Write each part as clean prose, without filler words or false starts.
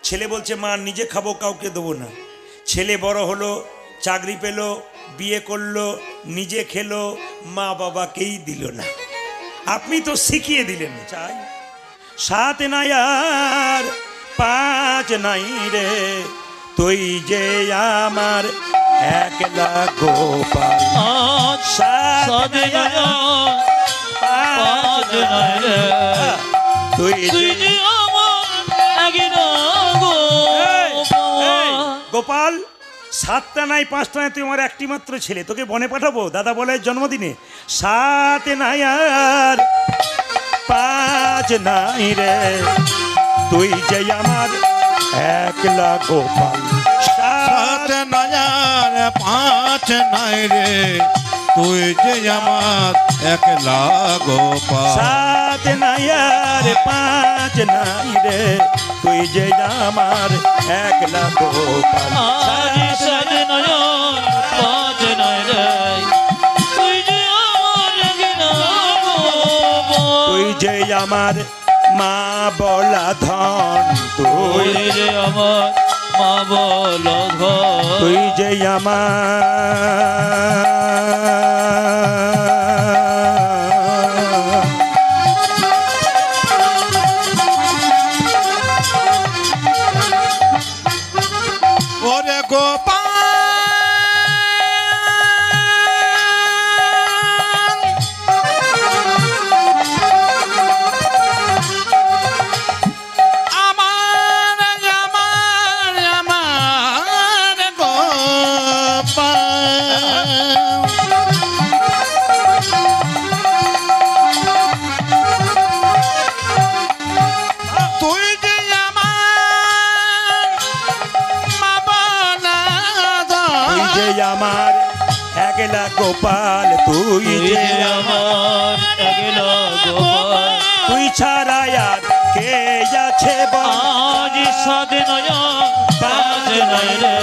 ছেলে বলছে মা নিজে খাবো, কাউকে দেবো না। ছেলে বড় হলো, চাকরি পেল, বিয়ে করলো, নিজে খেলো, মা বাবাকেই দিল না। আপনি তো শিখিয়ে দিলেন। চাই সাত নাই আর পাঁচ নাই রে, তুই যে আমার একলা গোপাল। সাত নাই আর পাঁচ নাই রে, তুই যে গোপাল। সাতটা নাই পাঁচটা নাই, তুই আমার একটি মাত্র ছেলে, তোকে বনে পাঠাবো দাদা বলে জন্মদিনে। সাত নাই আর পাঁচ নাই রে, তুই যে আমার একলা গোপাল। সাত নাই আর পাঁচ নাই রে, তুই যে আমার একলা গোপাল। সাত নাই আর পাঁচ নাই রে, তুই যে আমার একলা গোপাল। সাত নাই আর পাঁচ নাই রে, তুই যে আমার একলা গোপাল। তুই যে আমার মা বলা ধন, তুই যে আমার মা বলা ধন, তুই যে আমার ওরে গোপাল আমার আমার আমার গোপাল। তুই যে আমার একলা গোপাল, তুই যে আমার একলা গোপাল। তুই ছাড়া আর কে আছে বল। আজ সাত নাই আর পাঁচ নাই রে,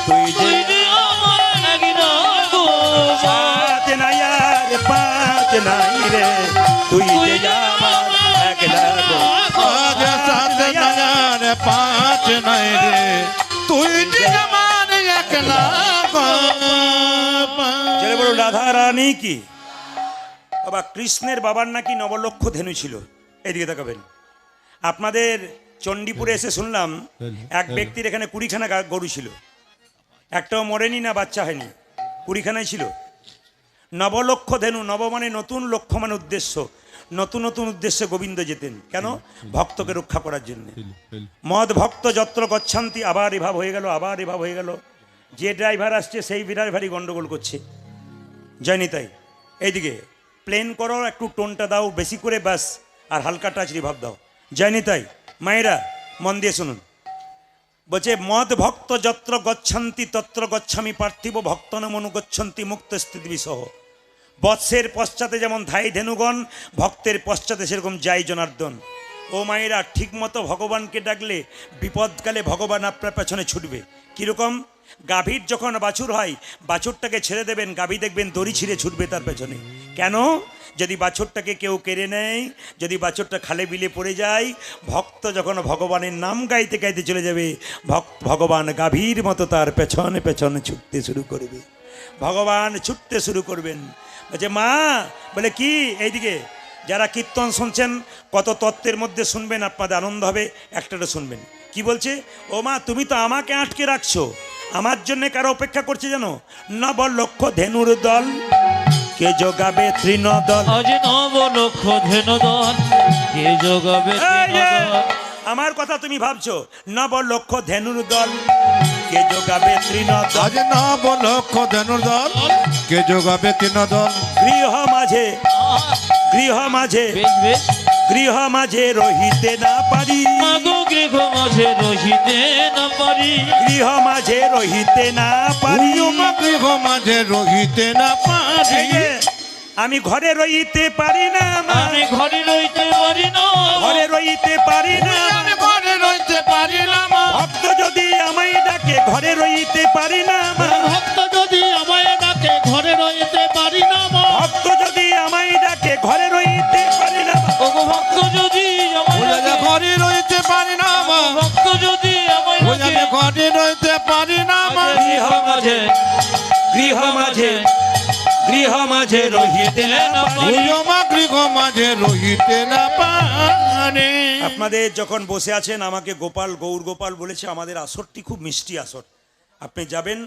তুই যে আমার একলা গোপাল। সাত নাই আর পাঁচ নাই রে, তুই যে আমার একলা গোপাল। সাত নাই আর পাঁচ নাই রে, তুই যে আমার একলা ছেলে বড় রাধা রানী কি বাবা, কৃষ্ণের বাবার নাকি নবলক্ষ ধেনু ছিল। এদিকে তাকাবেন। আপনাদের চণ্ডীপুরে এসে শুনলাম এক ব্যক্তির এখানে 20খানা গরু ছিল, একটাও মরেনি না বাচ্চা হয়নি, 20খানাই ছিল। নবলক্ষ ধেনু, নব মানে নতুন, লক্ষ্য মানে উদ্দেশ্য। নতুন নতুন উদ্দেশ্যে গোবিন্দ যেতেন কেন? ভক্তকে রক্ষা করার জন্য। মদ ভক্ত যত্র গচ্ছান্তি, আবার এভাব হয়ে গেল, আবার এভাব হয়ে গেল। যে ড্রাইভার আসছে সেই ড্রাইভারই গন্ডগোল করছে। যায়নি তাই এইদিকে প্লেন করো, একটু টোনটা দাও বেশি করে ব্যাস, আর হালকা টাচ রিভাব দাও। যায়নি তাই মায়েরা মন দিয়ে শুনুন। বলছে মদ ভক্ত যত্র গচ্ছান্তি তত্র গচ্ছামি পার্থিব ভক্তন মনুগচ্ছন্তি মুক্ত স্থিতি বিসহ। বৎসের পশ্চাতে যেমন ধাই ধেনুগণ, ভক্তের পশ্চাতে সেরকম যাই জনার্দন। ও মায়েরা ঠিক মতো ভগবানকে ডাকলে বিপদকালে ভগবান আপনার পেছনে ছুটবে। কীরকম? গাভীর যখন বাছুর হয়, বাছুরটাকে ছেড়ে দেবেন, গাভী দেখবেন দড়ি ছিঁড়ে ছুটবে তার পেছনে। কেন? যদি বাছুরটাকে কেউ কেড়ে নেয়, যদি বাছুরটা খালে বিলে পড়ে যায়, ভক্ত যখন ভগবানের নাম গাইতে গাইতে চলে যাবে, ভগবান গাভীর মতো তার পেছনে পেছনে ছুটতে শুরু করবে। ভগবান ছুটতে শুরু করবেন। বলছে মা, বলে কি? এইদিকে যারা কীর্তন শুনছেন, কত তত্ত্বের মধ্যে শুনবেন, আপনাদের আনন্দ হবে। একটাটা শুনবেন কি বলছে। ও মা, তুমি তো আমাকে আটকে রাখছো, আমার জন্য কারো অপেক্ষা করছে জানো? নবলক্ষ ধেনুর দল, কে যোগাবে তৃণদল। আজ নবলক্ষ ধেনু দল, কে যোগাবে তৃণদল। আমার কথা তুমি ভাবছো? নবলক্ষ ধেনুর দল, কে যোগাবে তৃণদল। আজ নবলক্ষ ধেনুর দল, কে যোগাবে তৃণদল। গৃহ মাঝে, গৃহ মাঝে, বেশ বেশ, গৃহ মাঝে রহিতে না পারি। মাগো গৃহ মাঝে রহিতে না পারি। গৃহ মাঝে রহিতে না পারি। গৃহ মাঝে রহিতে না পারি। আমি ঘরে রইতে পারি না, আমি ঘরে রইতে পারি না, ঘরে রইতে পারি না। আমি ঘরে রইতে পারি না। ভক্ত যদি আমায় ডাকে ঘরে রইতে পারি না। ভক্ত যদি আমায় ডাকে ঘরে রইতে পারি না। ভক্ত যদি আমায় ডাকে ঘরে রইতে পারি না। ওগো ভক্ত যদি আমায় ডাকে ঘরে রইতে পারি না। ভক্ত যদি পারি না মা গৃহ মাঝে গৃহ মাঝে গৃহ মাঝে রহিতে না পারি। বুঝো মা গৃহ মাঝে রহিতে না পারে। আপনাদের যখন বসে আছেন আমাকে গোপাল গৌর গোপাল বলেছে আমাদের আসরটি খুব মিষ্টি আসর, আপনি যাবেন,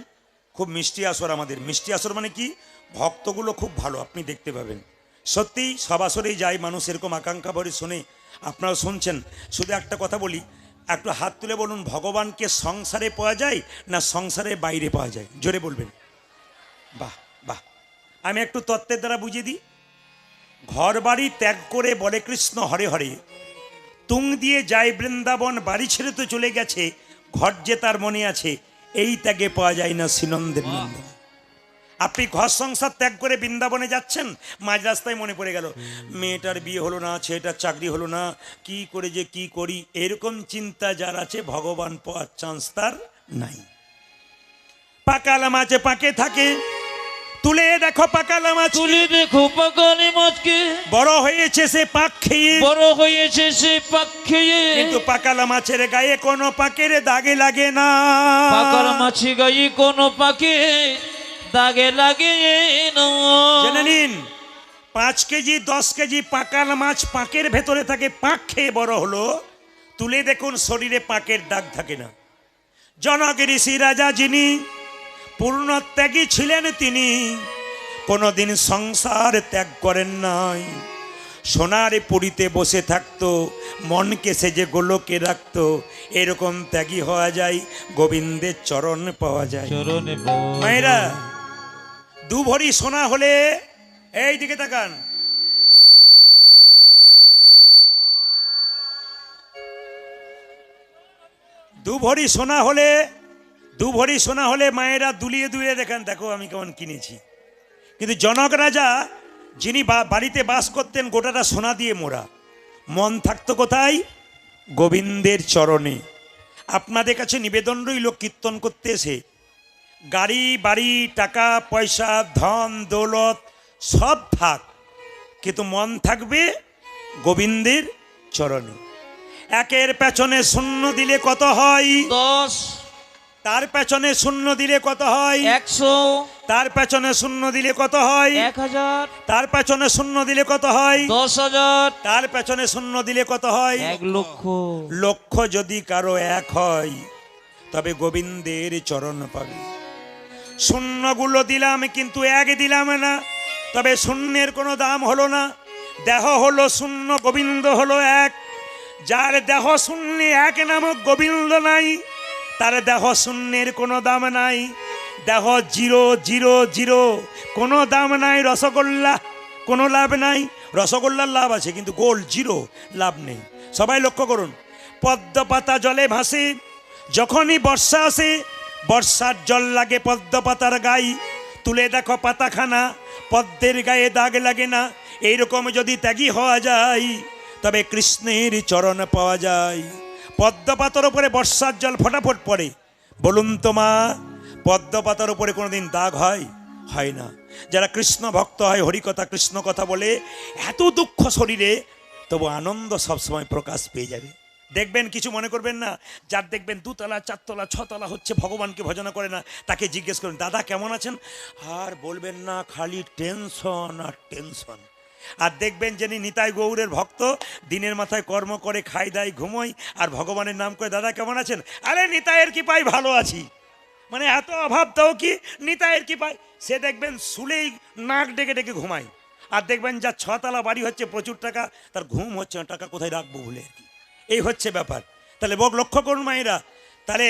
খুব মিষ্টি আসর। আমাদের মিষ্টি আসর মানে কি, ভক্তগুলো খুব ভালো, আপনি দেখতে পাবেন। সত্যি সব আসরেই যাই মানুষ এরকম আকাঙ্ক্ষা ভরে শোনে, আপনারা শুনছেন। শুধু একটা কথা বলি, একটু হাত তুলে বলুন, ভগবানকে সংসারে পাওয়া যায় না সংসারের বাইরে পাওয়া যায়? জোরে বলবেন। বাহ বাহ, আমি একটু তত্ত্বের দ্বারা বুঝিয়ে দিই। ঘর বাড়ি ত্যাগ করে বলে কৃষ্ণ হরে হরে, তুং দিয়ে যায় বৃন্দাবন, বাড়ি ছেড়ে তো চলে গেছে, ঘর যে তার মনে আছে, এই ত্যাগে পাওয়া যায় না শ্রীনন্দের নন্দন। আপনি ঘর সংসার ত্যাগ করে বৃন্দাবনে যাচ্ছেন, মাঝ রাস্তায় মনে পড়ে গেল মেয়েটার বিয়ে হলো না, ছেলেটার চাকরি হলো না, কি করে যে কি করি, এরকম চিন্তা যার আছে ভগবান পাওয়ার চান্স তার নাই। পাকালা মাছে পাকে থাকে, তুলে দেখো পাকালা মাছ, তুলে দেখো পাকালি মাছকে, বড় হয়েছে সে পাক খেয়ে, বড় হয়েছে সে পাক খেয়ে, কিন্তু পাকালা মাছের গায়ে কোনো পাকের দাগে লাগে না। পাকার মাছি গায়ে কোনো পাকে দাগে লাগে না। জেনে নিন, 5 কেজি 10 কেজি পাকাল মাছ পাকের ভেতরে থাকে, পাক খেয়ে বড় হলো, তুলে দেখুন শরীরে পাকের দাগ থাকে না। জনক ঋষি রাজা যিনি পূর্ণত্যাগী ছিলেন, তিনি কোনোদিন সংসার ত্যাগ করেন নাই। সোনার পুরীতে বসে থাকতো, মনকে সেজে গোলকে রাখতো, এরকম ত্যাগী হওয়া যায়, গোবিন্দের চরণ পাওয়া যায়। চরণে মায়েরা, 2 ভরি সোনা হলে, এই দিকে তাকান, 2 ভরি সোনা হলে, 2 ভরি সোনা হলে মায়েরা দুলিয়ে দুলিয়ে দেখেন, দেখো আমি কেমন কিনেছি। কিন্তু জনক রাজা যিনি বাড়িতে বাস করতেন, গোটাটা সোনা দিয়ে মোড়া, মন থাকতো কোথায়? গোবিন্দের চরণে। আপনাদের কাছে নিবেদন রইল, কীর্তন করতে এসে গাড়ি বাড়ি টাকা পয়সা ধন দৌলত সব থাক, কিন্তু মন থাকবে গোবিন্দের চরণে। 1-এর পেছনে 0 দিলে কত হয়? 10, তার পেছনে 0 দিলে কত হয়? 100, তার পেছনে 0 দিলে কত হয়? 1000, তার পেছনে 0 দিলে কত হয়? 10,000, তার পেছনে 0 দিলে কত হয়? 1 লক্ষ। লক্ষ যদি কারো 1 হয়, তবে গোবিন্দের চরণ পাবে। 0 দিলাম কিন্তু 1 দিলাম না, তবে 0-এর কোনো দাম হলো না। দেহ হলো 0, গোবিন্দ হলো 1। যার দেহ 0 1 নামক গোবিন্দ নাই, তার দেহ 0-এর কোনো দাম নাই। দেহ 0 0 0, কোনো দাম নাই। রসগোল্লা কোনো লাভ নাই, রসগোল্লার লাভ আছে কিন্তু গোল্ড 0, লাভ নেই। সবাই লক্ষ্য করুন, পদ্ম পাতা জলে ভাসে, যখনই বর্ষা আসে বর্ষার জল লাগে পদ্ম পাতার গায়ে, তুলে দেখো পাতাখানা, পদ্মের গায়ে দাগ লাগে না। এইরকম যদি ত্যাগী হওয়া যায়, তবে কৃষ্ণের চরণ পাওয়া যায়। পদ্ম পাতার উপরে বর্ষার জল ফটাফট পড়ে, বলুন তো মা, পদ্ম পাতার উপরে কোনোদিন দাগ হয়? হয় না। যারা কৃষ্ণ ভক্ত হয়, হরিকথা কৃষ্ণ কথা বলে, এত দুঃখ শরীরে, তবু আনন্দ সবসময় প্রকাশ পেয়ে যাবে। দেখবেন, কিছু মনে করবেন না, যার দেখবেন 2 তলা 4 তলা 6 তলা হচ্ছে, ভগবানকে ভজনা করে না, তাকে জিজ্ঞেস করেন, দাদা কেমন আছেন? আর বলবেন না, খালি টেনশন আর টেনশন। আর দেখবেন যিনি নিতাই গৌরের ভক্ত, দিনের মাথায় কর্ম করে, খাই দাই ঘুমোই, আর ভগবানের নাম করে, দাদা কেমন আছেন? আরে নিতাইয়ের কি পাই, ভালো আছি। মানে এত অভাব তাও কি নিতাইয়ের কি পাই। সে দেখবেন শুলেই নাক ডেকে ডেকে ঘুমায়। আর দেখবেন যার 6 তলা বাড়ি হচ্ছে, প্রচুর টাকা, তার ঘুম হচ্ছে না, টাকা কোথায় রাখবো বলে আর কি। এই হচ্ছে ব্যাপার। তাহলে লক্ষ্য করুন মায়েরা, তাহলে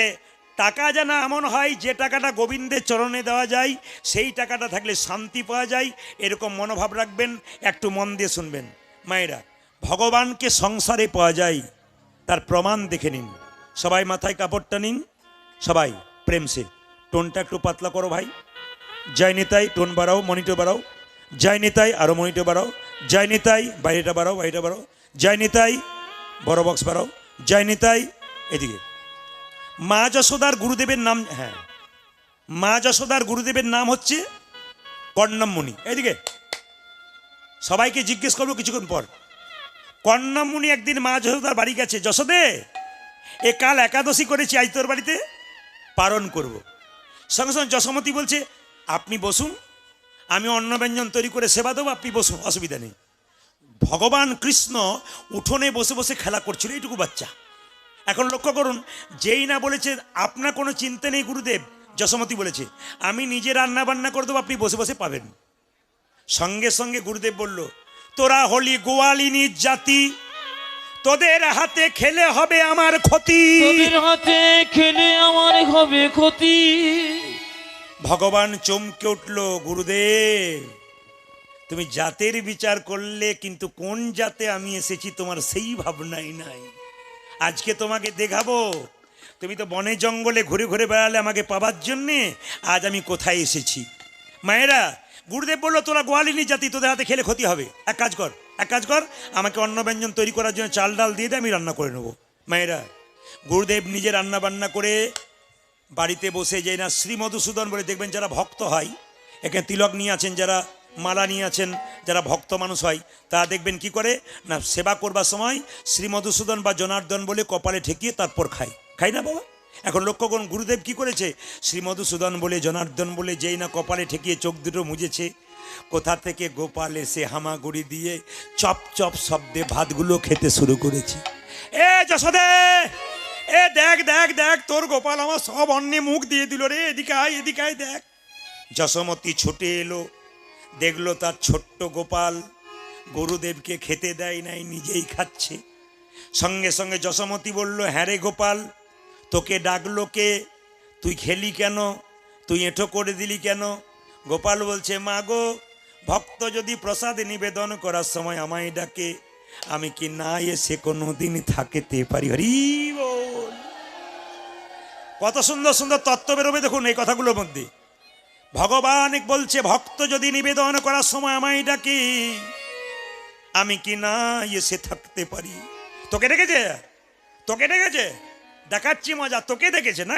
টাকা যেন এমন হয় যে টাকাটা গোবিন্দের চরণে দেওয়া যায়, সেই টাকাটা থাকলে শান্তি পাওয়া যায়, এরকম মনোভাব রাখবেন। একটু মন দিয়ে শুনবেন মায়েরা, ভগবানকে সংসারে পাওয়া যায়, তার প্রমাণ দেখে নিন। সবাই মাথায় কাপড়টা নিন, সবাই প্রেম সে। টোনটা একটু পাতলা করো ভাই। জয় নিতাই, টোন বাড়াও, মনিটর বাড়াও। জয় নিতাই, আরও মনিটর বাড়াও। জয় নিতাই, বাইরেটা বাড়াও, বাইরেটা বাড়াও। জয় নিতাই, বড় বক্স বাড়াও। জয় নিতাই, এদিকে। মা যশোদার গুরুদেবের নাম, হ্যাঁ, মা যশোদার গুরুদেবের নাম হচ্ছে কর্ণম মুনি। এদিকে সবাইকে জিজ্ঞেস করবো কিছুক্ষণ পর। কর্ণম মুনি একদিন মা যশোদার বাড়ি গেছে, যশোদে এ কাল একাদশী করেছি, আজ তোর বাড়িতে পালন করব। সঙ্গে সঙ্গে যশোমতি বলছে আপনি বসুন, আমি অন্ন ব্যঞ্জন তৈরি করে সেবা দেবো, আপনি বসুন, অসুবিধা নেই। ভগবান কৃষ্ণ উঠোনে বসে বসে খেলা করছিল, এইটুকু বাচ্চা। এখন লক্ষ্য করুন, যেই না বলেছে আপনার কোনো চিন্তা নেই গুরুদেব, যশোমতি বলেছে আমি নিজে রান্না বান্না করে দেবো, আপনি বসে বসে পাবেন। সঙ্গে সঙ্গে গুরুদেব বলল তোরা হলি গোয়ালিনী জাতি, তোদের হাতে খেলে হবে আমার ক্ষতি। তোদের হাতে খেলে আমার হবে ক্ষতি। ভগবান চমকে উঠল, গুরুদেব তুমি জাতের বিচার করলে, কিন্তু কোন জাতে আমি এসেছি তোমার সেই ভাবনাই নাই। আজকে তোমাকে দেখাবো, তুমি তো বনে জঙ্গলে ঘুরে ঘুরে বেড়ালে আমাকে পাবার জন্যে, আজ আমি কোথায় এসেছি। মায়েরা, গুরুদেব বললো তোরা গোয়ালিনী জাতি, তোদের হাতে খেলে ক্ষতি হবে, এক কাজ কর, আমাকে অন্ন ব্যঞ্জন তৈরি করার জন্য চাল ডাল দিয়ে দে, আমি রান্না করে নেবো। মায়েরা, গুরুদেব নিজে রান্না বান্না করে বাড়িতে বসে, যে না শ্রী মধুসূদন বলে, দেখবেন যারা ভক্ত হয়, এখানে তিলক নিয়ে আছেন, যারা মালা নিয়ে আছেন, যারা ভক্ত মানুষ হয়, তারা দেখবেন কি করে না, সেবা করবার সময় শ্রী মধুসূদন বা জনার্দন বলে কপালে ঠেকিয়ে তারপর খাই না বাবা। এখন লক্ষ্য করুন গুরুদেব কি করেছে, শ্রী মধুসূদন বলে জনার্দন বলে যেই না কপালে ঠেকিয়ে চোখ দুটো মুজেছে, কোথা থেকে গোপাল এসে হামাগুড়ি দিয়ে চপ চপ শব্দে ভাতগুলো খেতে শুরু করেছে। এ যশোদে, এ দেখ দেখ দেখ, তোর গোপাল আমার সব অন্নে মুখ দিয়ে দিল রে, এদিকে আয় দেখ। যশোমতি ছুটে এলো, দেখলো তার ছোট্ট গোপাল গুরুদেবকে খেতে দেয় নাই, নিজেই খাচ্ছে। সঙ্গে সঙ্গে যশোমতি বলল হ্যাঁ রে গোপাল, তোকে ডাকলো কে, তুই খেলি কেন, তুই এঁঠো করে দিলি কেন? গোপাল বলছে মা গো, ভক্ত যদি প্রসাদ নিবেদন করার সময় আমায় ডাকে, আমি কি না এসে কোনো দিন থাকতে পারি? হরি বল। কত সুন্দর সুন্দর তত্ত্ব বেরোবে দেখুন এই কথাগুলোর মধ্যে। ভগবান বলছে ভক্ত যদি নিবেদন করার সময় আমায় ডাকে, আমি কি না এসে থাকতে পারি? তোকে ডেকেছে, দেখাচ্ছি মজা, তোকে দেখেছে না?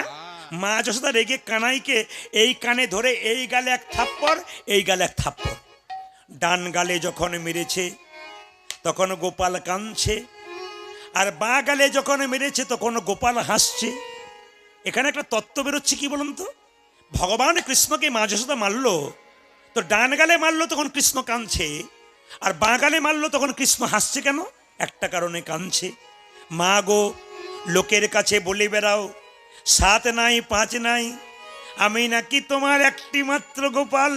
মা যশোদা রেগে কানাইকে এই কানে ধরে এই গালে এক থাপ্পড়, এই গালে এক থাপ্পড়। ডান গালে যখন মেরেছে তখন গোপাল কাঁদছে, আর বাঁ গালে যখন মেরেছে তখন গোপাল হাসছে। এখানে একটা তত্ত্ব বেরোচ্ছে, কি বলুন তো, ভগবান কৃষ্ণকে মা যশোদা মারলো, তো ডান গালে মারলো তখন কৃষ্ণ কাঁদছে, আর বাঁ গালে মারলো তখন কৃষ্ণ হাসছে কেন? একটা কারণে কাঁদছে। মা গো, লোকের কাছে বলে বেড়াও 7 নাই 5 নাই, আমি নাকি তোমার একটি মাত্র গোপাল।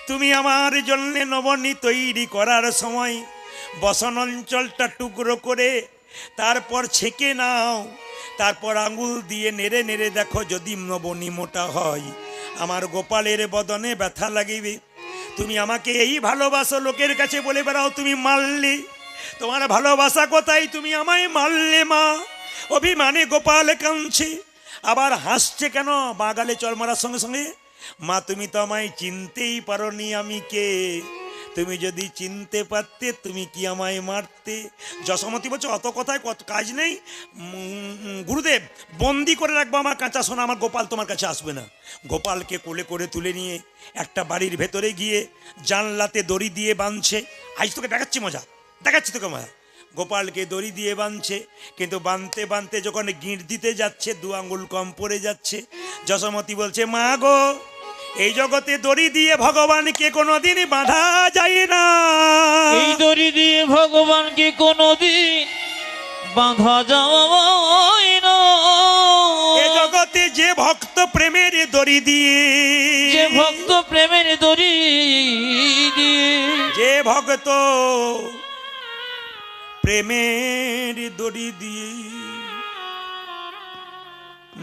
তুমি আমার জন্য নবনী তৈরি করার সময় বসন অঞ্চলটা টুকরো করে তারপর ছেঁকে নাও, তারপর আঙুল দিয়ে নেড়ে নেড়ে দেখো, যদি নবনী মোটা হয় আমার গোপালের বদনে ব্যথা লাগিবে। তুমি আমাকে এই ভালোবাসো, লোকের কাছে বলে বেড়াও তুমি মারলে, তোমার ভালোবাসা কোথায়, তুমি আমায় মারলে মা। অভিমানে গোপাল কাঁদছে, আবার হাসছে কেন? বাগালে চল মারার সঙ্গে সঙ্গে, মা তুমি তো আমায় চিনতেই পারোনি আমি কে, তুমি যদি চিনতে পারতে তুমি কি আমায় মারতে? যশোমতি বলছে অত কথায় কত কাজ নেই, গুরুদেব বন্দি করে রাখবো আমার কাঁচা সোনা, আমার গোপাল তোমার কাছে আসবে না। গোপালকে কোলে করে তুলে নিয়ে একটা বাড়ির ভেতরে গিয়ে জানলাতে দড়ি দিয়ে বাঁধছে। আজ তোকে দেখাচ্ছি মজা, দেখাচ্ছি তোকে মজা। গোপালকে দড়ি দিয়ে বাঁধছে, কিন্তু বাঁধতে বাঁধতে যখন গিঁট দিতে যাচ্ছে 2 আঙ্গুল কম পড়ে যাচ্ছে। যশোমতি বলছে মা গো, এই জগতে দড়ি দিয়ে ভগবানকে কোনোদিন বাঁধা যায় না, এই দড়ি দিয়ে ভগবানকে কোনোদিন বাঁধা যায় না। এ জগতে যে ভক্ত প্রেমের দড়ি দিয়ে, যে ভক্ত প্রেমের দড়ি দিয়ে, যে ভক্ত প্রেমের দড়ি দিয়ে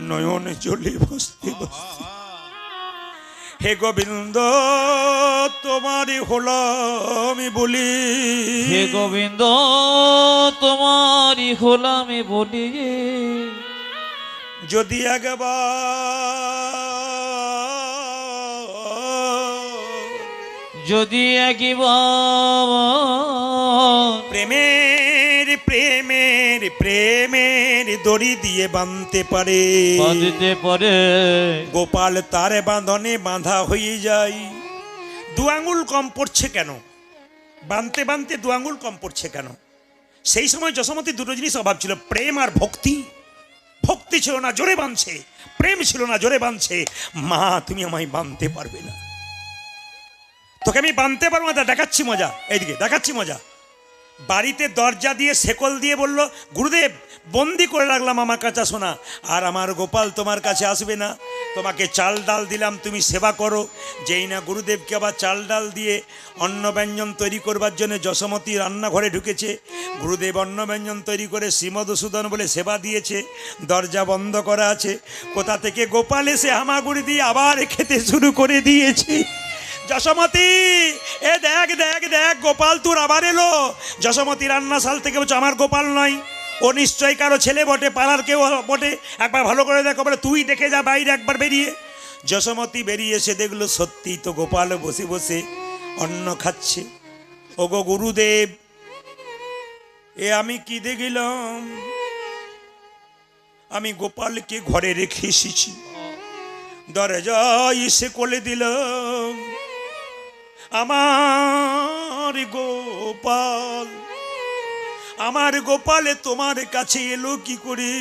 নয়ন জলে বসতে বসতে, হে গোবিন্দ তোমারই হলাম বলি, হে গোবিন্দ তোমারই হলামে বলি, যদি একবার প্রেমের প্রেমের প্রেমের দড়ি দিয়ে বাঁধতে পারে, গোপাল তার বাঁধনে বাঁধা হয়ে যায়। 2 আঙ্গুল কম পড়ছে কেন? বাঁধতে বাঁধতে 2 আঙ্গুল কম পড়ছে কেন? সেই সময় যশোমতি দুটো জিনিস অভাব ছিল, প্রেম আর ভক্তি। ভক্তি ছিল না, জোরে বাঁধছে, প্রেম ছিল না, জোরে বাঁধছে। মা তুমি আমায় বাঁধতে পারবে না, তোকে আমি বাঁধতে পারবো না। দেখাচ্ছি মজা, এইদিকে দেখাচ্ছি মজা। বাড়িতে দরজা দিয়ে শেকল দিয়ে বলল, গুরুদেব বন্দি করে রাখলাম আমার কাছে শোনা, আর আমার গোপাল তোমার কাছে আসবে না। তোমাকে চাল ডাল দিলাম, তুমি সেবা করো। যেই না গুরুদেবকে আবার চাল ডাল দিয়ে অন্ন ব্যঞ্জন তৈরি করবার জন্য যশোমতী রান্নাঘরে ঢুকেছে। গুরুদেব অন্ন ব্যঞ্জন তৈরি করে শ্রীমধুসূদন বলে সেবা দিয়েছে, দরজা বন্ধ করা আছে। কোথা থেকে গোপাল এসে হামাগুড়ি দিয়ে আবার খেতে শুরু করে দিয়েছে। যশোমতী, এ দেখ দেখ দেখ, গোপাল তোর আবার এলো। যশোমতী রান্নাশাল থেকে বলছে, আমার গোপাল নয়, ও নিশ্চয়ই কারো ছেলে বটে, পাড়ার কেউ বটে, একবার ভালো করে দেখো। বলে তুই দেখে যা বাইরে একবার বেরিয়ে। যশোমতী বেরিয়ে এসে দেখলো সত্যি তো গোপাল বসে বসে অন্ন খাচ্ছে। ওগো গুরুদেব, এ আমি কি দেখিলাম? আমি গোপালকে ঘরে রেখে এসেছি, দরজায় এসে কোলে দিলাম আমার গোপাল। আমার গোপালে তোমার কাছে এলো কি করে?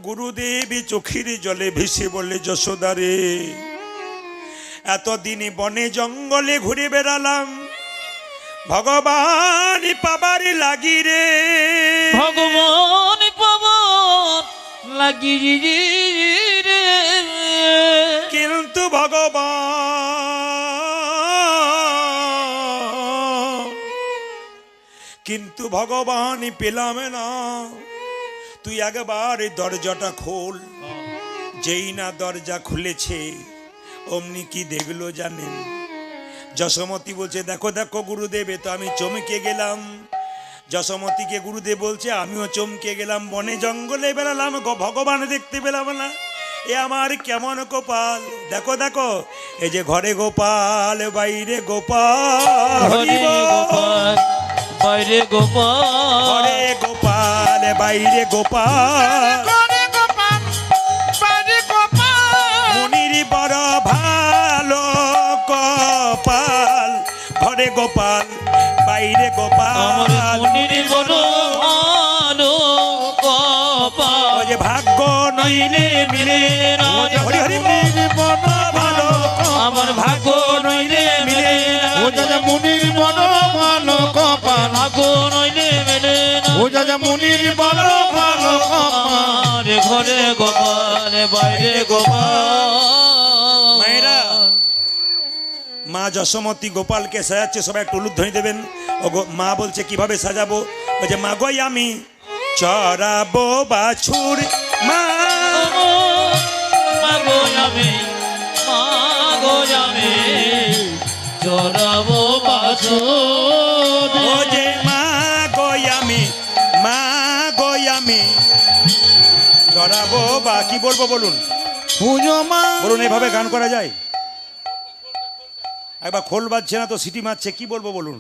গুরুদেব চোখের জলে ভেসে বলে, যশোদারে, এতদিন বনে জঙ্গলে ঘুরে বেড়ালাম, ভগবান পাবার লাগি রে, ভগবান পাবার লাগি রে, কিন্তু ভগবান পেলাম না। তুই একবার দরজাটা খোল। যেই না দরজা খুলেছে অমনি কি দেখলো জানেন? যশোমতী বলছে, দেখো দেখো গুরুদেব, তো আমি চমকে গেলাম। যশোমতীকে গুরুদেব বলছে, আমিও চমকে গেলাম, বনে জঙ্গলে বেড়ালাম, ভগবান দেখতে পেলাম না। এ আমার কেমন গোপাল! দেখো দেখো, এই যে ঘরে গোপাল, বাইরে গোপাল, ঘরে গোপাল বাইরে গোপাল, ঘরে গোপাল, বাইরে গোপাল, মনির বড় ভালো গোপাল, ঘরে গোপাল, বাইরে গোপাল, আমার মনির বড় ভালো গোপাল, ও যে ভাগ্য নইলে মিলে না। হরি হরি বল, ভালো আমার ভাগ্য নইলে মিলে না, ও দাদা মুনির বড় ভালো কপাল, ভাগ্য নইলে মেলে না, ও দাদা মুনির বড় ভালো কপাল। আমার ঘরে গোপাল বাইরে গোপাল। মায়েরা, মা যশোমতী গোপালকে সাজাচ্ছে, সবাই একটু উলুধ্বনি দেবেন। ও মা বলছে কিভাবে সাজাবো? বলছে, মা গো আমি চড়াবো বাছুর, মা মাগো আমি, মাগো আমি চড়াবো বাছুর, ও যে মা গো আমি, মা গো আমি চড়াবো বা কি বলবো বলুন, পুজো মা বলুন এভাবে গান করা যায়? একবার খোল বাজছে না তো, সিটি মারছে, কি বলবো বলুন?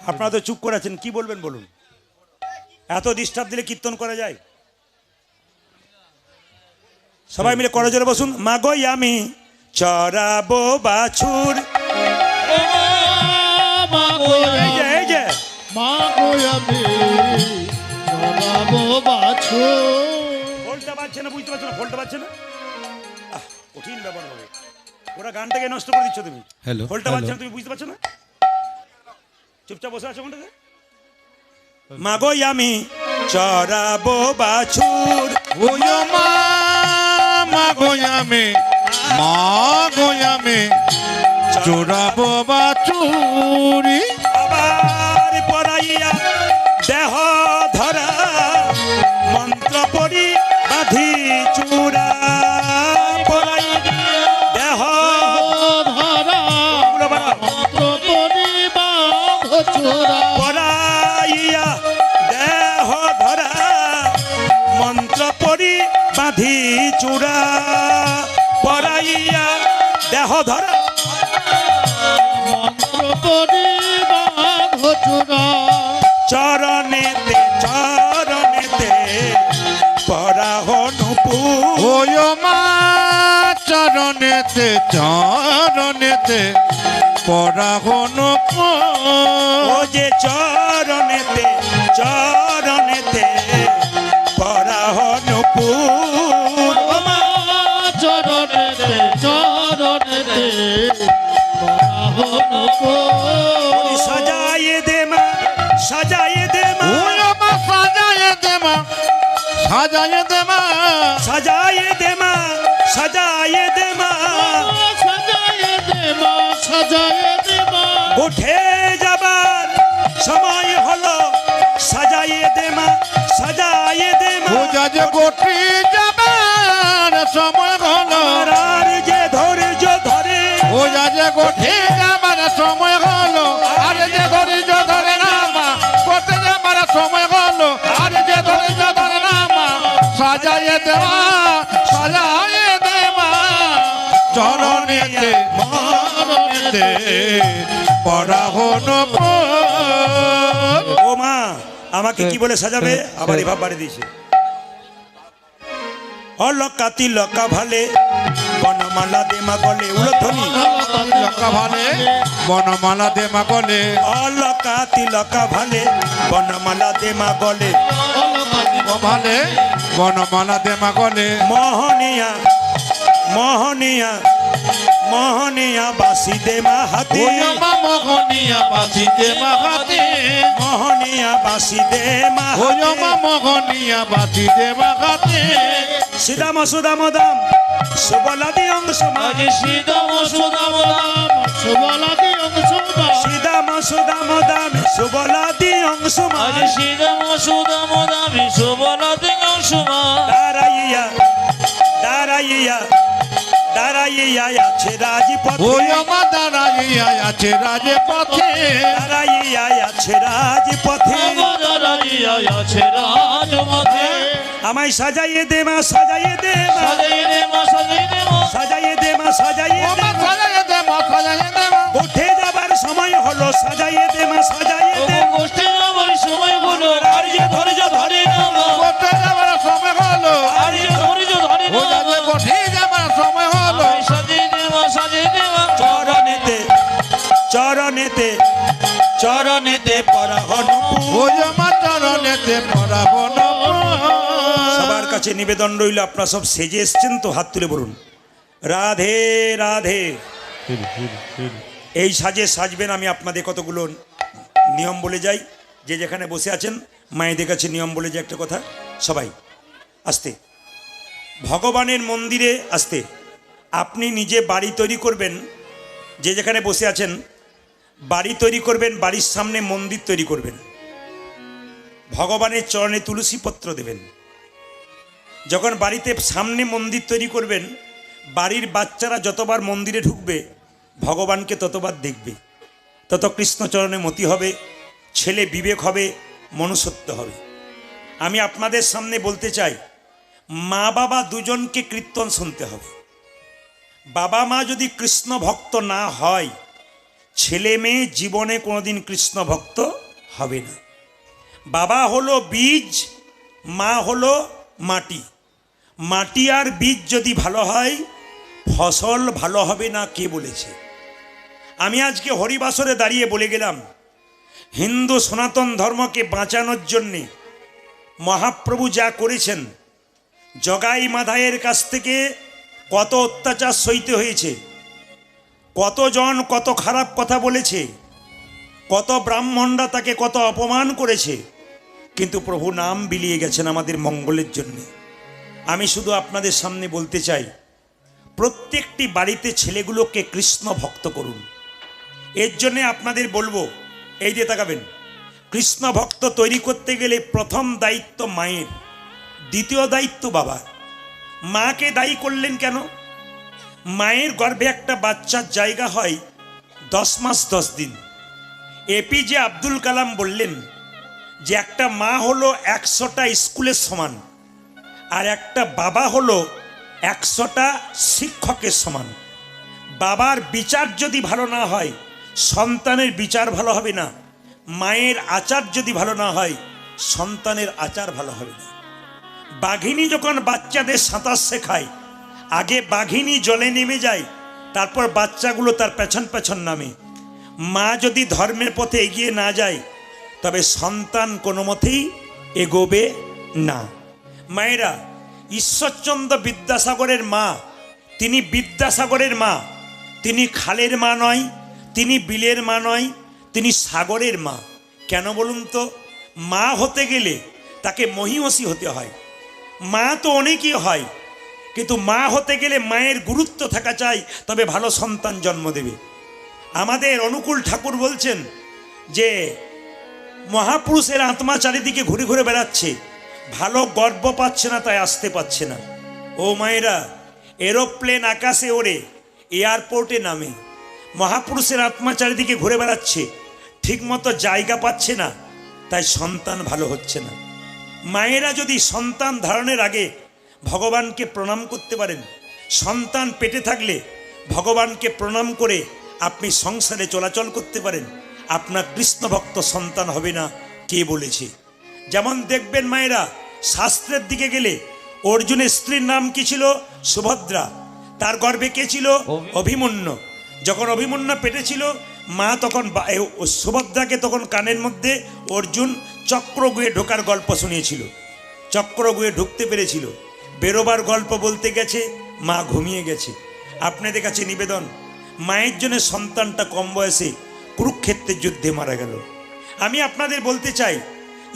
আপনারা তো চুপ করে আছেন, কি বলবেন বলুন? এত ডিস্টার্ব দিলে কীর্তন করা যায়? সবাই মিলে করজোরে বসুন। মাগো আমি চড়াবো বাছুর, মাগো এই যে এই যে মা গো আমি চড়াবো বাছুর। ফোলটা বাজছে না, বুঝতে পারছো না? ফোলটা বাজছে না, কঠিন ব্যাপার হবে। ওরা গানটাকে নষ্ট করে দিচ্ছ তুমি। হ্যালো, ফোলটা বাজছে না, তুমি বুঝতে পারছো না? চুপচাপ বসে আছো কোনটাতে? মাগো আমি চড়াবো বাছুর, পুজো মা মা গো আমি, মা গো আমি চড়াবো বাছুরি। আবার পড়াইয়া দেহ ধরা, মন্ত্র পড়ি বাঁধি চূড়া, পড়াই দেহ ধরা পড়াইয়া দেহ ধরা, মন্ত্র পড়ি বাঁধি চূড়া, পড়াইয়া দেহ ধরা, চরণেতে চরণেতে পরাহনুপু, ওয় মা চরণেতে চরণেতে পরাহন, ও যে চরণেতে চরণেতে পরাহনুপু, বলি সাজায়ে দে মা, সাজায়ে দে মা, ওই মা সাজায়ে দে মা, সাজায়ে দে মা, সাজায়ে দে মা, সাজায়ে দে মা, উঠে যাবার সময় হলো, সাজায়ে দে মা, সাজায়ে দে মা, পূজা যে গোটি যাবার সময় হলো, আর যে ধৈর্য ধরে, পূজা যে গোটি যাবার সময় হলো, আর যে ধৈর্য ধরে না মা, গোটি যাবার সময় হলো, আর যে ধৈর্য ধরে না মা, সাজায়ে দে মা, সাজায়ে দে মা, চরণেতে চরণেতে পরাহন ও মা আমাকে কি বলে সাজাবে, আবার এভাব বাড়ি দিয়েছে। অলকাতি লকা ভালে বনমালা দে মা গলে, উলধ্বনি, লকা ভালে বনমালা দে মা গলে, অলকাতি লকা ভালে বনমালা দে মা গলে, ভালে বনমালা দে মা গলে, মোহনিয়া মোহনিয়া মোহনিয়া বাসি দে মা হাতে, মা মোহনিয়া বাসি দে মা হাতে, মোহনিয়া বাসি দে মা মা হাতে, মোহনিয়া বাসি দে মা হাতে, সিদাম সুদাম দাম সুবলাদি অংশ মা, আজি শ্রীদাম সুদাম দাম সুবলাদি অংশ মা, সিদাম সুদাম দাম সুবলাদি অংশ মা, আজি শ্রীদাম সুদাম দাম সুবলাদি অংশ মা, দাঁড়াইয়া দাঁড়াইয়া দাঁড়াইয়া আছে রাজপথে, মা দাঁড়াইয়া আছে রাজপথে, দাঁড়াইয়া আছে রাজপথে, দাঁড়াইয়া আছে রাজপথে, আমায় সাজাইয়ে দে মা, সাজাইয়ে দে মা, সাজাইয়ে দে মা, সাজাইয়ে দে মা, সাজাইয়ে দে মা, সাজাইয়ে দে মা, সাজাইয়ে দে মা, সাজাইয়ে দে মা, উঠে যাবার সময় হলো, সাজাইয়ে দে মা, সাজাইয়ে দে মা, গোষ্ঠী আমার সময় হলো, আর যে ধৈর্য ধরে না মা, করতে যাবার সময় হলো, আর যে ধৈর্য ধরে ও না যাতে মা, বসে যাবার সময় হলো, আমায় সাজিয়ে দে মা, সাজিয়ে দে মা, চরণেতে চরণেতে চরণেতে পরাহন ও মা চরণেতে পরাবন, সবার কাছে নিবেদন রইল, আপনারা সব সেজে এসছেন তো, হাত তুলে বলুন রাধে রাধে। এই সাজে সাজবেন, আমি আপনাদের কতগুলো নিয়ম বলে যাই, যে যেখানে বসে আছেন মায়েদের কাছে নিয়ম বলে যাই একটা কথা, সবাই আস্তে, ভগবানের মন্দিরে আসতে, আপনি নিজে বাড়ি তৈরি করবেন, যে যেখানে বসে আছেন বাড়ি তৈরি করবেন, বাড়ির সামনে মন্দির তৈরি করবেন, ভগবানের চরণে তুলসী পত্র দেবেন। যখন বাড়িতে সামনে মন্দির তৈরি করবেন, বাড়ির বাচ্চারা যতবার মন্দিরে ঢুকবে ভগবানকে ততবার দেখবে, তত কৃষ্ণচরণে মতি হবে, ছেলে বিবেক হবে, মনুষ্যত্ব হবে। আমি আপনাদের সামনে বলতে চাই, মা বাবা দুজনকে কীর্তন শুনতে হবে। বাবা মা যদি কৃষ্ণ ভক্ত না হয়, ছেলে মেয়ে জীবনে কোনোদিন কৃষ্ণ ভক্ত হবে না। বাবা হলো বীজ, মা হলো মাটি। মাটি আর বীজ যদি ভালো হয়, ফসল ভালো হবে না, কে বলেছে? আমি আজকে হরিবাসরে দাঁড়িয়ে বলে গেলাম, হিন্দু সনাতন ধর্মকে বাঁচানোর জন্যে মহাপ্রভু যা করেছেন, জগাই মাধাইয়ের কাছ থেকে কত অত্যাচার সইতে হয়েছে, কতজন কত খারাপ কথা বলেছে, কত ব্রাহ্মণরা তাকে কত অপমান করেছে, কিন্তু প্রভু নাম বিলিয়ে গেছেন আমাদের মঙ্গলের জন্য। আমি শুধু আপনাদের সামনে বলতে চাই, প্রত্যেকটি বাড়িতে ছেলেগুলোকে কৃষ্ণ ভক্ত করুন। এর জন্যে আপনাদের বলবো, এই দিয়ে তাকাবেন, কৃষ্ণ ভক্ত তৈরি করতে গেলে প্রথম দায়িত্ব মায়ের, দ্বিতীয় দায়িত্ব বাবার। মাকে দায়ী করলেন কেন? মায়ের গর্ভে একটা বাচ্চার জায়গা হয় 10 মাস 10 দিন। এপিজে আব্দুল কালাম বললেন যে একটা মা হলো 100টা স্কুলের সমান, আর একটা বাবা হলো 100টা শিক্ষকের সমান। বাবার বিচার যদি ভালো না হয়, সন্তানের বিচার ভালো হবে না। মায়ের আচার যদি ভালো না হয়, সন্তানের আচার ভালো হবে না। বাঘিনী যখন বাচ্চাদের সাঁতার শেখায়, আগে বাঘিনী জলে নেমে যায়, তারপর বাচ্চাগুলো তার পেছন পেছন নামে। মা যদি ধর্মের পথে এগিয়ে না যায়, তবে সন্তান কোনো মতেই এগোবে না। মায়েরা, ঈশ্বরচন্দ্র বিদ্যাসাগরের মা, তিনি বিদ্যাসাগরের মা, তিনি খালের মা নয়, তিনি বিলের মা নয়, তিনি সাগরের মা। কেন বলুন তো? মা হতে গেলে তাকে মহিষী হতে হয়। মা তো অনেকই হয়, কিন্তু মা হতে গেলে মায়ের গুরুত্ব থাকা চাই, তবে ভালো সন্তান জন্ম দেবে। আমাদের অনুকূল ঠাকুর বলছেন যে মহাপুরুষের আত্মা চারিদিকে ঘুরে ঘুরে বেড়াচ্ছে, ভালো গর্ব পাচ্ছে না, তাই আসতে পাচ্ছে না। ও মায়েরা, এরোপ্লেন আকাশে ওড়ে, এয়ারপোর্টে নামে, মহাপুরুষের আত্মা চারিদিকে ঘুরে বেড়াচ্ছে, ঠিকমতো জায়গা পাচ্ছে না, তাই সন্তান ভালো হচ্ছে না। মায়েরা যদি সন্তান ধারণের আগে ভগবানকে প্রণাম করতে পারেন, সন্তান পেটে থাকলে ভগবানকে প্রণাম করে আপনি সংসারে চলাচল করতে পারেন, আপনার কৃষ্ণ ভক্ত সন্তান হবে না কে বলেছে? যেমন দেখবেন মায়েরা, শাস্ত্রের দিকে গেলে অর্জুনের স্ত্রীর নাম কি ছিল? সুভদ্রা। তার গর্ভে কে ছিল? অভিমন্যু। যখন অভিমন্যু পেটে ছিল, মা তখন সুভদ্রাকে তখন কানের মধ্যে অর্জুন চক্রগুয়ে ঢোকার গল্প শুনিয়েছিল। চক্রগুয়ে ঢুকতে পেরেছিল, বেরোবার গল্প বলতে গেছে, মা ঘুমিয়ে গেছে। আপনাদের কাছে নিবেদন, মায়ের জন্য সন্তানটা কম বয়সে কুরুক্ষেত্রের যুদ্ধে মারা গেল। আমি আপনাদের বলতে চাই,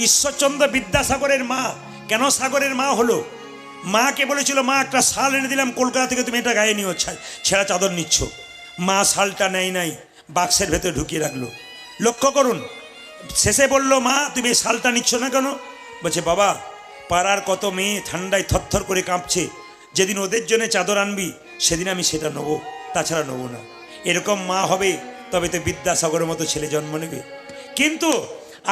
ঈশ্বরচন্দ্র বিদ্যাসাগরের মা কেন সাগরের মা হলো? মাকে বলেছিল, মা একটা শাল এনে দিলাম কলকাতা থেকে, তুমি এটা গায়ে নিও, ছেঁড়া চাদর নিচ্ছ। মা শালটা নেয় নাই, বাক্সের ভেতরে ঢুকিয়ে রাখলো। লক্ষ্য করুন, শেষে বলল, মা তুমি এই শালটা নিচ্ছ না কেন? বলছে, বাবা পাড়ার কত মেয়ে ঠান্ডায় থরথর করে কাঁপছে, যেদিন ওদের জন্য চাদর আনবি সেদিন আমি সেটা নেবো, তাছাড়া নেবো না। এরকম মা হবে তবে তো বিদ্যাসাগরের মতো ছেলে জন্ম নেবে। কিন্তু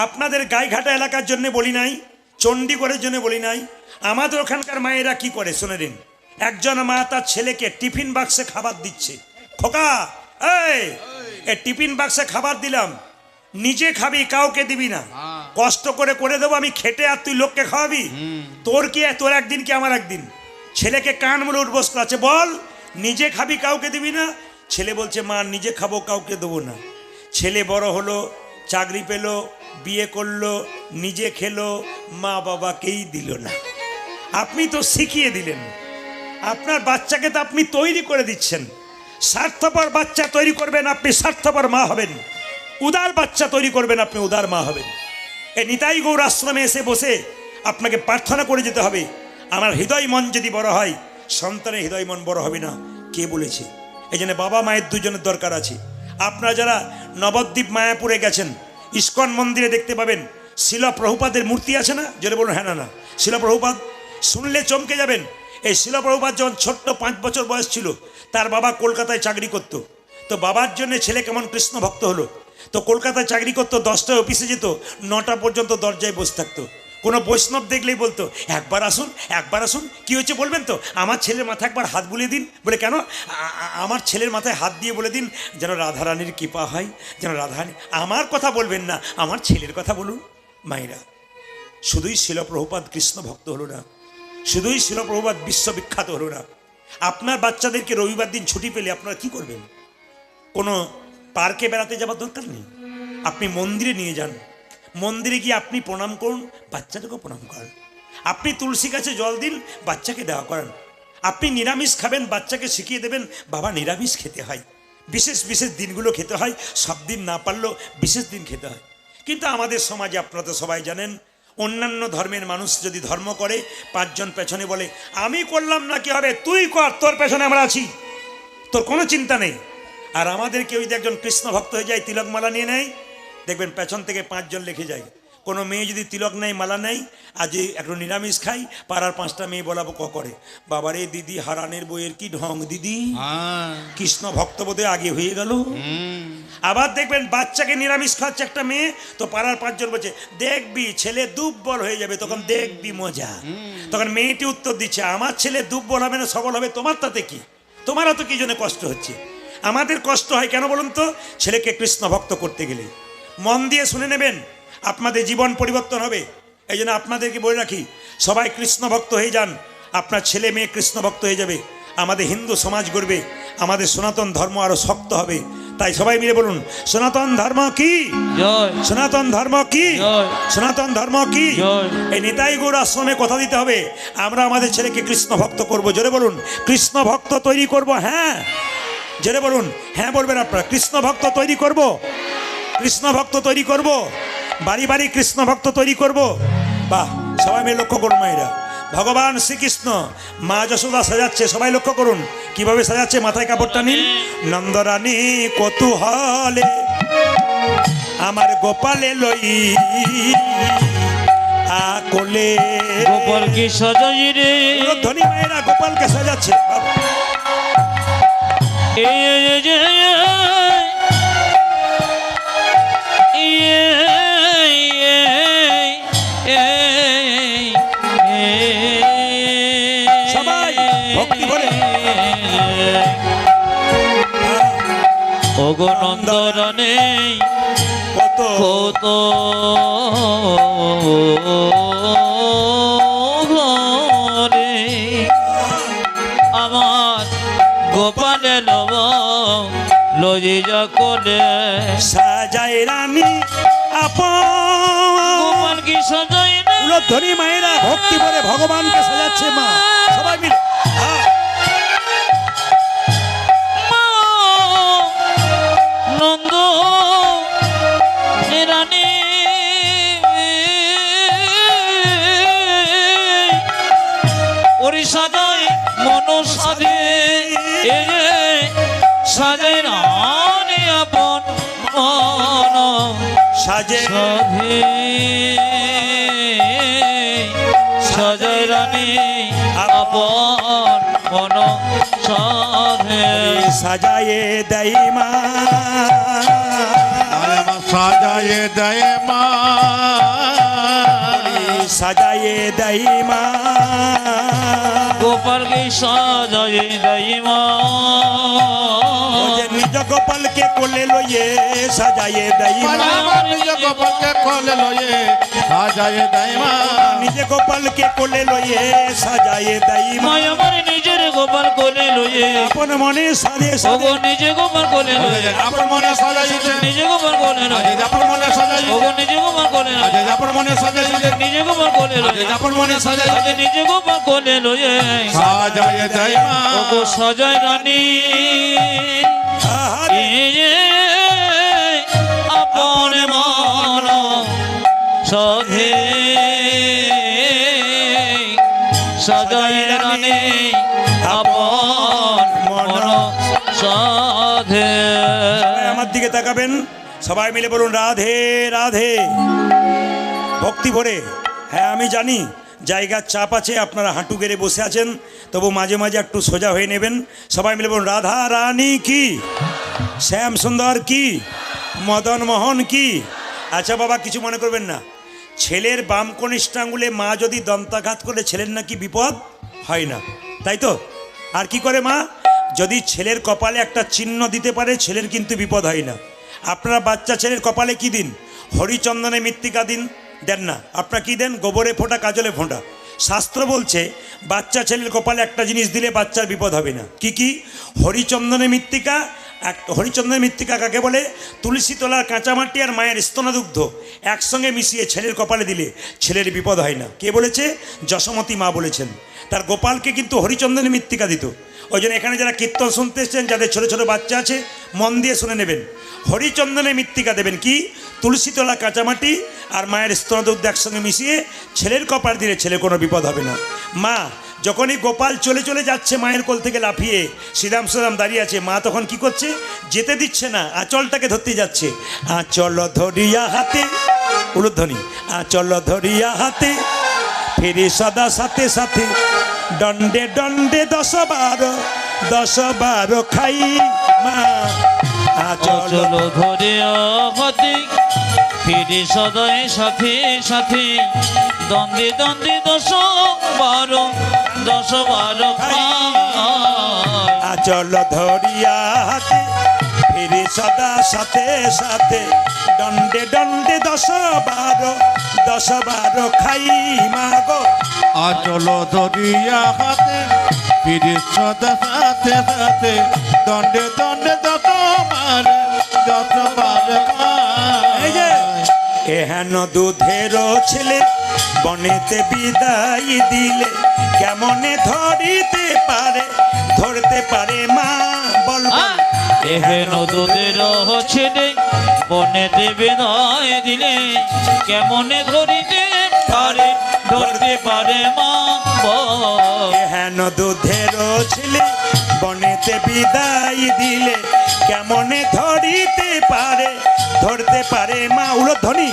আপনাদের গাইঘাটা এলাকার জন্য বলি নাই, চণ্ডীগড়ের জন্য বলি নাই, আমাদের ওখানকার মায়েরা কি করে শুনে নিন। একজন মা তার ছেলেকে টিফিন বাক্সে খাবার দিচ্ছে। খোকা, এই টিফিন বাক্সে খাবার দিলাম, নিজে খাবি, কাউকে দিবি না, কষ্ট করে করে দেবো আমি খেটে, আর তুই লোককে খাওয়াবি? তোর কি, তোর একদিন কি আমার একদিন? ছেলেকে কান মুড়ে উঠবস করাচ্ছে, বল নিজে খাবি, কাউকে দিবি না? ছেলে বলছে, মা নিজে খাবো, কাউকে দেবো না। ছেলে বড় হলো, চাকরি পেল, বিয়ে করলো, নিজে খেলো, মা বাবাকেই দিল না। আপনি তো শিখিয়ে দিলেন, আপনার বাচ্চাকে তো আপনি তৈরি করে দিচ্ছেন। স্বার্থপর বাচ্চা তৈরি করবেন, আপনি স্বার্থপর মা হবেন। উদার বাচ্চা তৈরি করবেন, আপনি উদার মা হবেন। এই নিতাই গৌর আশ্রমে এসে বসে আপনাকে প্রার্থনা করে যেতে হবে, আমার হৃদয় মন যদি বড় হয়, সন্তানের হৃদয় মন বড় হবে না কে বলেছে? এই জন্য বাবা মায়ের দুজনের দরকার আছে। আপনারা যারা নবদ্বীপ মায়াপুরে গেছেন, ইস্কন মন্দিরে দেখতে পাবেন শিলা প্রভুপাদের মূর্তি আছে না? যেটা বলুন হ্যাঁ না না, শিলা প্রভুপাদ শুনলে চমকে যাবেন। এই শিলা প্রভুপাদ যখন ছোট্ট 5 বছর বয়স ছিল, তার বাবা কলকাতায় চাকরি করত। তো বাবার জন্য ছেলে কেমন কৃষ্ণ ভক্ত হলো। তো কলকাতায় চাকরি করতো, 10টায় অফিসে যেত, 9টা পর্যন্ত দরজায় বসে থাকতো। কোনো বৈষ্ণব দেখলেই বলতো, একবার আসুন, একবার আসুন, কি হয়েছে বলবেন তো? আমার ছেলের মাথায় একবার হাত বুলিয়ে দিন। বলে কেন? আমার ছেলের মাথায় হাত দিয়ে বলে দিন যেন রাধারানীর কৃপা হয়, যেন রাধারানী। আমার কথা বলবেন না, আমার ছেলের কথা বলুন। মায়েরা, শুধুই শিল প্রভুপাদ কৃষ্ণ ভক্ত হলো না, শুধুই শিল প্রভুপাদ বিশ্ববিখ্যাত হলো না, আপনার বাচ্চাদেরকে রবিবার দিন ছুটি পেলে আপনারা কি করবেন? কোনো পার্কে বেড়াতে যাবার দরকার নেই, আপনি মন্দিরে নিয়ে যান। মন্দিরে গিয়ে আপনি প্রণাম করুন, বাচ্চাটাকেও প্রণাম করেন। আপনি তুলসী গাছে জল দিন, বাচ্চাকে দেওয়া করেন। আপনি নিরামিষ খাবেন, বাচ্চাকে শিখিয়ে দেবেন বাবা নিরামিষ খেতে হয়, বিশেষ বিশেষ দিনগুলো খেতে হয়, সব দিন না পারলেও বিশেষ দিন খেতে হয়। কিন্তু আমাদের সমাজে আপনারা তো সবাই জানেন, অন্যান্য ধর্মের মানুষ যদি ধর্ম করে, 5 জন পেছনে বলে আমি করলাম না কি হবে, তুই কর, তোর পেছনে আমরা আছি, তোর কোনো চিন্তা নেই। আর আমাদের কেউ যদি একজন কৃষ্ণ ভক্ত হয়ে যায়, তিলক মালা নিয়ে নেয়, দেখবেন পেছন থেকে 5 জন লিখে যায়। কোনো মেয়ে যদি তিলক নেয়, মালা নেয়, আজ একটু নিরামিষ খাই, পাড়ার 5টা মেয়ে বলাবো করে, বাবারে দিদি হারানের বইয়ের কি ঢং দিদি, কৃষ্ণ ভক্ত বোধহয় আগে হয়ে গেল। আবার দেখবেন বাচ্চাকে নিরামিষ খাচ্ছে একটা মেয়ে, তো পাড়ার 5 জন বলছে দেখবি ছেলে দুর্বল হয়ে যাবে, তখন দেখবি মজা। তখন মেয়েটি উত্তর দিচ্ছে, আমার ছেলে দুর্বল হবে না সবল হবে, তোমার তাতে কি? তোমারও তো কি জন্য কষ্ট হচ্ছে? আমাদের কষ্ট হয় কেন বলুন তো? ছেলেকে কৃষ্ণ ভক্ত করতে গেলে। মন দিয়ে শুনে নেবেন, আপনাদের জীবন পরিবর্তন হবে। এই জন্য আপনাদেরকে বলে রাখি, সবাই কৃষ্ণ ভক্ত হয়ে যান, আপনার ছেলে মেয়ে কৃষ্ণ ভক্ত হয়ে যাবে, আমাদের হিন্দু সমাজ গড়বে, আমাদের সনাতন ধর্ম আরো শক্ত হবে। তাই সবাই মিলে বলুন, সনাতন ধর্ম কি জয়, সনাতন ধর্ম কি জয়, সনাতন ধর্ম কি জয়। এই নিতাই গৌর আশ্রমে কথা দিতে হবে, আমরা আমাদের ছেলেকে কৃষ্ণ ভক্ত করব। জোরে বলুন, কৃষ্ণ ভক্ত তৈরি করব। হ্যাঁ, জেনে বলুন, হ্যাঁ বলবেন আপনারা। কৃষ্ণ ভক্ত তৈরি করব, কৃষ্ণ ভক্ত তৈরি করব, বাড়ি বাড়ি কৃষ্ণ ভক্ত তৈরি করব। বাহ, সবাই মিলে লক্ষ্য করুন মায়েরা, ভগবান শ্রীকৃষ্ণ মা যশোদা সাজাচ্ছে, সবাই লক্ষ্য করুন কিভাবে সাজাচ্ছে। মাথায় কাপড়টা নিন। নন্দরানী কৌতূহলে আমার গোপালে লই কোলে। গোপাল কি সাজাই রে, ধনী মায়েরা গোপালকে সাজাচ্ছে। বাবা, সবাই ভক্তি করে। ওগো নন্দরানী কত কত ঘরে আমার গোপালে লব লজিয়া কোলে। সাজায় রানী আপন। গোপাল কি সাজাই না, ধনী মায়েরা ভক্তি করে ভগবানকে সাজাচ্ছে মা, সবাই মিলে। নন্দ রানী ওরে সাজাই মন সাজে, সাজাই রানী আপন মন সাজে সাধে, সাজাই রানী আপন মন সাধে। সাজায়ে দেয় মা, সাজায়ে দেয় মা, সাজায়ে দেয় মা। গোপালকে সাজাই দেয় মা, ও যে নিজ গোপালকে কোলে লইয়ে সাজায়ে দেয় মা। নিজ গোপালকে কোলে লয়ে সাজায়ে দেয় মা, নিজে গোপালকে কোলে লইয়ে সাজায়ে দেয় মা। মায় আমার নিজের গোপাল কোলে লয়ে, আপন মনে সাজে ওগো সাজে। নিজে গোপাল কোলে লয়ে, আপন মনে সাজাইছে, নিজে গোপাল কোলে লয়ে, আপন মনে সাজাইছে, ওগো নিজে গোপাল কোলে লয়ে, আপন মনে সাজাইছে, নিজে গোপাল কোলে লয়ে, আপন মনে সাজাইছে, নিজে গোপাল কোলে লয়ে। সাজায়ে দেয় মা, ওগো সাজাই রানী আহারে আপন মন সাধে, সাজাই রানী আপন মন সাধে। সবাই আমার দিকে তাকাবেন, সবাই মিলে বলুন রাধে রাধে, ভক্তি ভরে। হ্যাঁ আমি জানি জায়গার চাপ আছে, আপনারা হাঁটু গেড়ে বসে আছেন, তবু মাঝে মাঝে একটু সোজা হয়ে নেবেন। সবাই মিলে বলুন রাধা রানী কি, শ্যাম সুন্দর কি, মদন মোহন কি। আচ্ছা বাবা, কিছু মনে করবেন না, ছেলের বাম কনিষ্ঠ আঙুলে মা যদি দন্তাঘাত করলে ছেলের নাকি বিপদ হয় না, তাই তো? আর কি করে মা? যদি ছেলের কপালে একটা চিহ্ন দিতে পারে ছেলের কিন্তু বিপদ হয় না। আপনারা বাচ্চা ছেলের কপালে কি দিন? হরিচন্দনে মৃত্তিকা দিন, দেন না? আপনারা কি দেন? গোবরে ফোঁটা, কাজলে ফোঁটা। শাস্ত্র বলছে বাচ্চা ছেলের কপালে একটা জিনিস দিলে বাচ্চার বিপদ হবে না। কি কি? হরিচন্দনে মৃত্তিকা। হরিচন্দনের মৃত্তিকা কাকে বলে? তুলসী তলার কাঁচামাটি আর মায়ের স্তনদুগ্ধ একসঙ্গে মিশিয়ে ছেলের কপালে দিলে ছেলের বিপদ হয় না। কে বলেছে? যশোমতী মা বলেছেন। তার গোপালকে কিন্তু হরিচন্দনের মৃত্তিকা দিত। ওই জন্য এখানে যারা কীর্তন শুনতে এসছেন, যাদের ছোটো ছোটো বাচ্চা আছে, মন দিয়ে শুনে নেবেন। হরিচন্দনের মৃত্তিকা দেবেন কি? তুলসী তলা কাঁচামাটি আর মায়ের স্তনদুগ্ধ একসঙ্গে মিশিয়ে ছেলের কপাল দিলে ছেলে কোনো বিপদ হবে না। মা যখনই গোপাল চলে চলে যাচ্ছে মায়ের কোল থেকে লাফিয়ে, শ্রীরাম শ্রীরাম দাঁড়িয়ে আছে, মা তখন কি করছে? যেতে দিচ্ছে না, আঁচলটাকে ধরতে যাচ্ছে। আঁচল ধরিয়া হাতে, উলুধ্বনি, আঁচল ধরিয়া হাতে, ফিরি সদা সাথে সাথে, দণ্ডে দণ্ডে 10 বার খাই মা। আঁচল অচল ধরে হাতে, ফিরে সদাই সাথে সাথে, দ্বন্দ্বে দ্বন্দ্বে 10 বার খায়। আঁচল ধরিয়া হাতে, ফিরি সদা সাথে সাথে, দণ্ডে দণ্ডে 10 বার খাই মা গো। আচল ধরিয়া হাতে, ফিরে সদা সাথে সাথে, দণ্ডে দণ্ডে 10 বার এই যে এহেন দুধের ছেলে বনেতে বিদায় দিলে কেমনে ধরতে পারে মা বল বল। এহেন দুধের ছেলে বনে দেবে নয় দিলে কেমনে ধরতে পারে মা বল। হেন দুধের ছেলে বনেতে বিদায় দিলে কেমনে ধরতে পারে মা উলধ্বনি।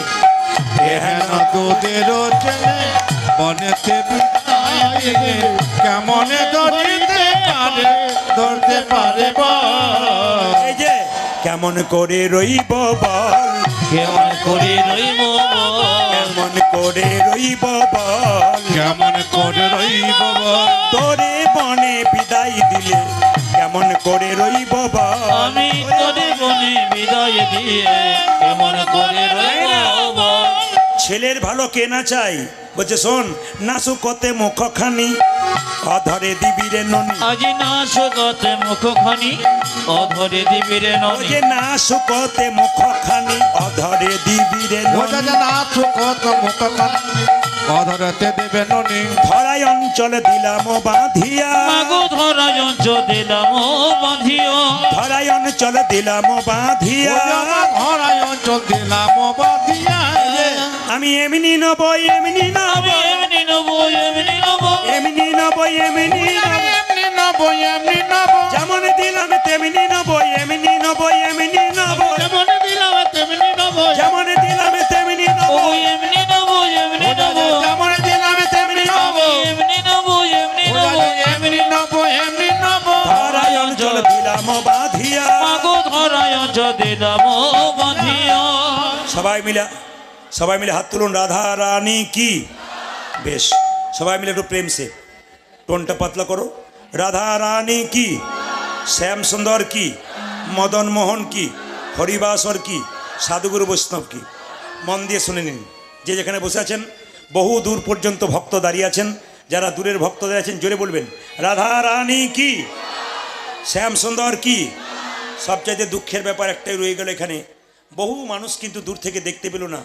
হেন দুধের ছেলে বনেতে বিদায় দিলে কেমনে ধরতে পারে বল। এই যে কেমন করে রইব বল, কেমন করে রইব বল, কেমন করে রইব বল, কেমন করে রইব বল। তোরে বনে বিদায় দিলে কেমন করে রইব বল। আমি তোরে বনে বিদায় দিয়ে কেমন করে রইব বল। ছেলের ভালো কে না চাই, বলছে শোন নাসুকতে মুখখানি অধরে দিবি রে ননি। আজি না সুগতে মুখখানি অধরে দিবি রে ও ননি। যে নাসুকতে মুখখানি অধরে দিবি রে ওটা ননি। যে নাচ কত মুখখানি অধরতে দেবে ননি। ধরাই অঞ্চলে দিলাম বাঁধিয়া, মাগো ধরায় অঞ্চ দিলাম বাঁধিও। ধরাই অঞ্চলে দিলাম বাঁধিয়া। ঘরাই অঞ্চল দিলাম বাঁধিয়া। আমি এমনি নব এমনি নব আমি এমনি নব এমনি নব এমনি নব এমনি নব, এমনি নব এমনি নব। যেমন দিলাম তেমনি নব এমনি নব এমনি নব, যেমন দিলাম তেমনি নব। যেমন দিলাম তেমনি নব ও এমনি নব এমনি নব যেমন দিলাম তেমনি নব। এমনি নব এমনি নব এমনি নব এমনি নব। ধরাই অঞ্চল দিলাম বাঁধিয়া। মাগো ধরায় অঞ্চ দিলাম বাঁধিও। সবাই মিলে হাত তুলুন। রাধা রানী কি, বেশ সবাই মিলে একটু প্রেম সে টোনটা পাতলা করো। রাধা রানী কি, শ্যাম সুন্দর কি, মদন মোহন কি, হরিবাসর কি, সাধুগুরু বৈষ্ণব কি। মন দিয়ে শুনে নিন। যে যেখানে বসে আছেন, বহু দূর পর্যন্ত ভক্ত দাঁড়িয়ে আছেন। যারা দূরের ভক্ত দাঁড়িয়ে আছেন জোরে বলবেন রাধা রানী কি, শ্যাম সুন্দর কি। সবচাইতে দুঃখের ব্যাপার একটাই রয়ে গেল, এখানে বহু মানুষ কিন্তু দূর থেকে দেখতে পেল না।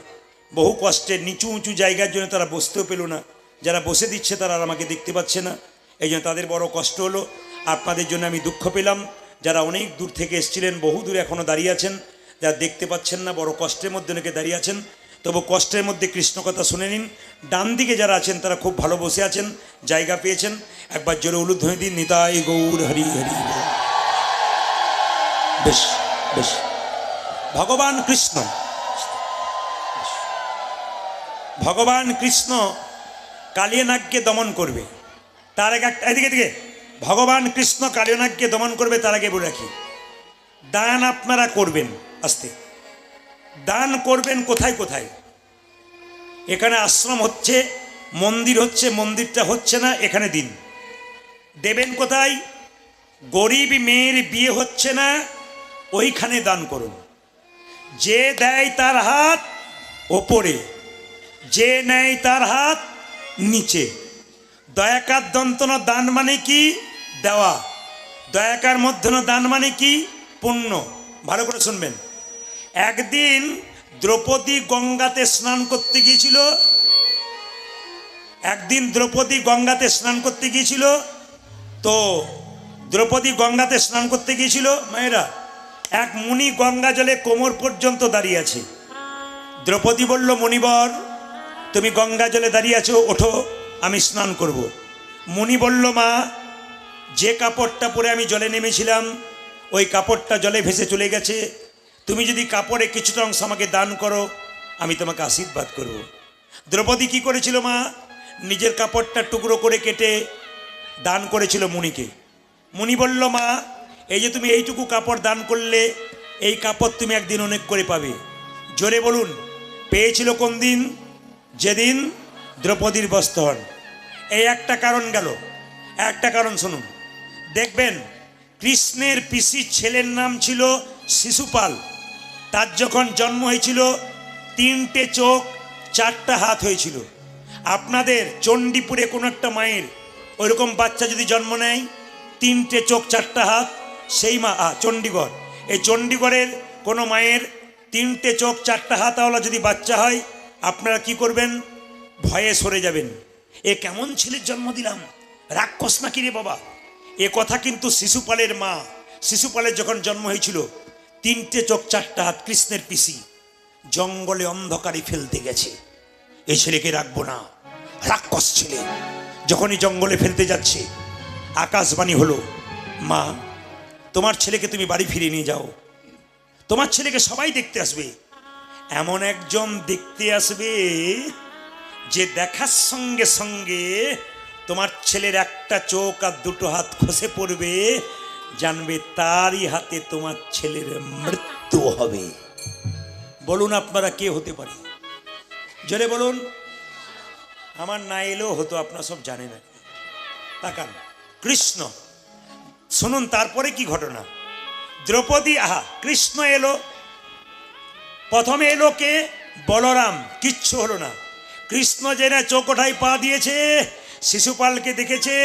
বহু কষ্টে নিচু উঁচু জায়গার জন্য তারা বসতেও পেল না। যারা বসে দিচ্ছে তারা আর আমাকে দেখতে পাচ্ছে না, এই জন্য তাদের বড় কষ্ট হলো। আপনাদের জন্য আমি দুঃখ পেলাম। যারা অনেক দূর থেকে এসেছিলেন, বহু দূরে এখনও দাঁড়িয়ে আছেন, যারা দেখতে পাচ্ছেন না, বড় কষ্টের মধ্যে অনেকে দাঁড়িয়ে আছেন। তবু কষ্টের মধ্যে কৃষ্ণ কথা শুনে নিন। ডান দিকে যারা আছেন তারা খুব ভালো বসে আছেন, জায়গা পেয়েছেন। একবার জোরে উলুধ্বনি দিন, নিতাই গৌর হরি হরি। বেশ বেশ। ভগবান কৃষ্ণ কালিয়ানাগকে দমন করবে। তার আগে এদিকে ভগবান কৃষ্ণ কালিয়ানাগকে দমন করবে। তার আগে বলে রাখি, দান আপনারা করবেন, আস্তে দান করবেন। কোথায় কোথায়? এখানে আশ্রম হচ্ছে, মন্দির হচ্ছে, মন্দিরটা হচ্ছে না, এখানে দিন দেবেন। কোথায়? গরিব মেয়ের বিয়ে হচ্ছে না, ওইখানে দান করুন। যে দেয় তার হাত ওপরে, যে নেয় তার হাত নিচে। দয়াকার দন্তন দান মানে কি? দেওয়া। দয়াকার মধ্যন দান মানে কি? পুণ্য। ভালো করে শুনবেন। একদিন দ্রৌপদী গঙ্গাতে স্নান করতে গিয়েছিল। তো দ্রৌপদী গঙ্গাতে স্নান করতে গিয়েছিল মায়েরা। এক মুনি গঙ্গা জলে কোমর পর্যন্ত দাঁড়িয়ে আছে। দ্রৌপদী বলল, মুনিবর তুমি গঙ্গা জলে দাঁড়িয়ে আছো, ওঠো আমি স্নান করব। মুনি বলল, মা যে কাপড়টা পরে আমি জলে নেমেছিলাম ওই কাপড়টা জলে ভেসে চলে গেছে। তুমি যদি কাপড়ে কিছুটা অংশ আমাকে দান করো, আমি তোমাকে আশীর্বাদ করব। দ্রৌপদী কি করেছিল মা? নিজের কাপড়টা টুকরো করে কেটে দান করেছিল মুনিকে। মুনি বলল, মা এই যে তুমি এইটুকু কাপড় দান করলে, এই কাপড় তুমি একদিন অনেক করে পাবে। জোরে বলুন, পেয়েছিল কোন দিন? যেদিন দ্রৌপদীর বস্ত্র হন। এই একটা কারণ গেল। একটা কারণ শুনুন, দেখবেন কৃষ্ণের পিসির ছেলের নাম ছিল শিশুপাল। তার যখন জন্ম হয়েছিল 3টে চোখ 4টা হাত হয়েছিল। আপনাদের চণ্ডীপুরে কোনো একটা মায়ের ওইরকম বাচ্চা যদি জন্ম নেয়, 3টে চোখ 4টা হাত, সেই মা চণ্ডীগড়। এই চণ্ডীগড়ের কোনো মায়ের 3টে চোখ 4টা হাতওয়ালা যদি বাচ্চা হয়, আপনারা কি করবেন? ভয়ে সরে যাবেন। এ কেমন ছেলের জন্ম দিলাম, রাক্ষস নাকি রে বাবা। এ কথা কিন্তু শিশুপালের মা, শিশুপালের যখন জন্ম হয়েছিল, 3টে চোখ 4টা হাত কৃষ্ণের পিসি জঙ্গলে অন্ধকারে ফেলতে গেছে। এই ছেলেকে রাখবো না, রাক্ষস ছেলে। যখনই জঙ্গলে ফেলতে যাচ্ছে, আকাশবাণী হলো, মা তোমার ছেলেকে তুমি বাড়ি ফিরিয়ে নিয়ে যাও, তোমার ছেলেকে সবাই দেখতে আসবে। এমন একজন দেখতে আসবে যে দেখার সঙ্গে সঙ্গে তোমার ছেলের একটা চোখ আর 2টো হাত খসে পড়বে, জানবে তারই হাতে তোমার ছেলের মৃত্যু হবে। বলুন আপনারা কে হতে পারে? জোরে বলুন। আমার না এলেও হতো, আপনারা সব জানেন। তাকান, কৃষ্ণ। শুনুন তারপরে কি ঘটনা। দ্রৌপদী, কৃষ্ণ এলো, প্রথমে এলো কে? বলরাম। কিচ্ছু হলো না। কৃষ্ণ যেনা চৌকোঠায় পা দিয়েছে, শিশুপালকে দেখেছে,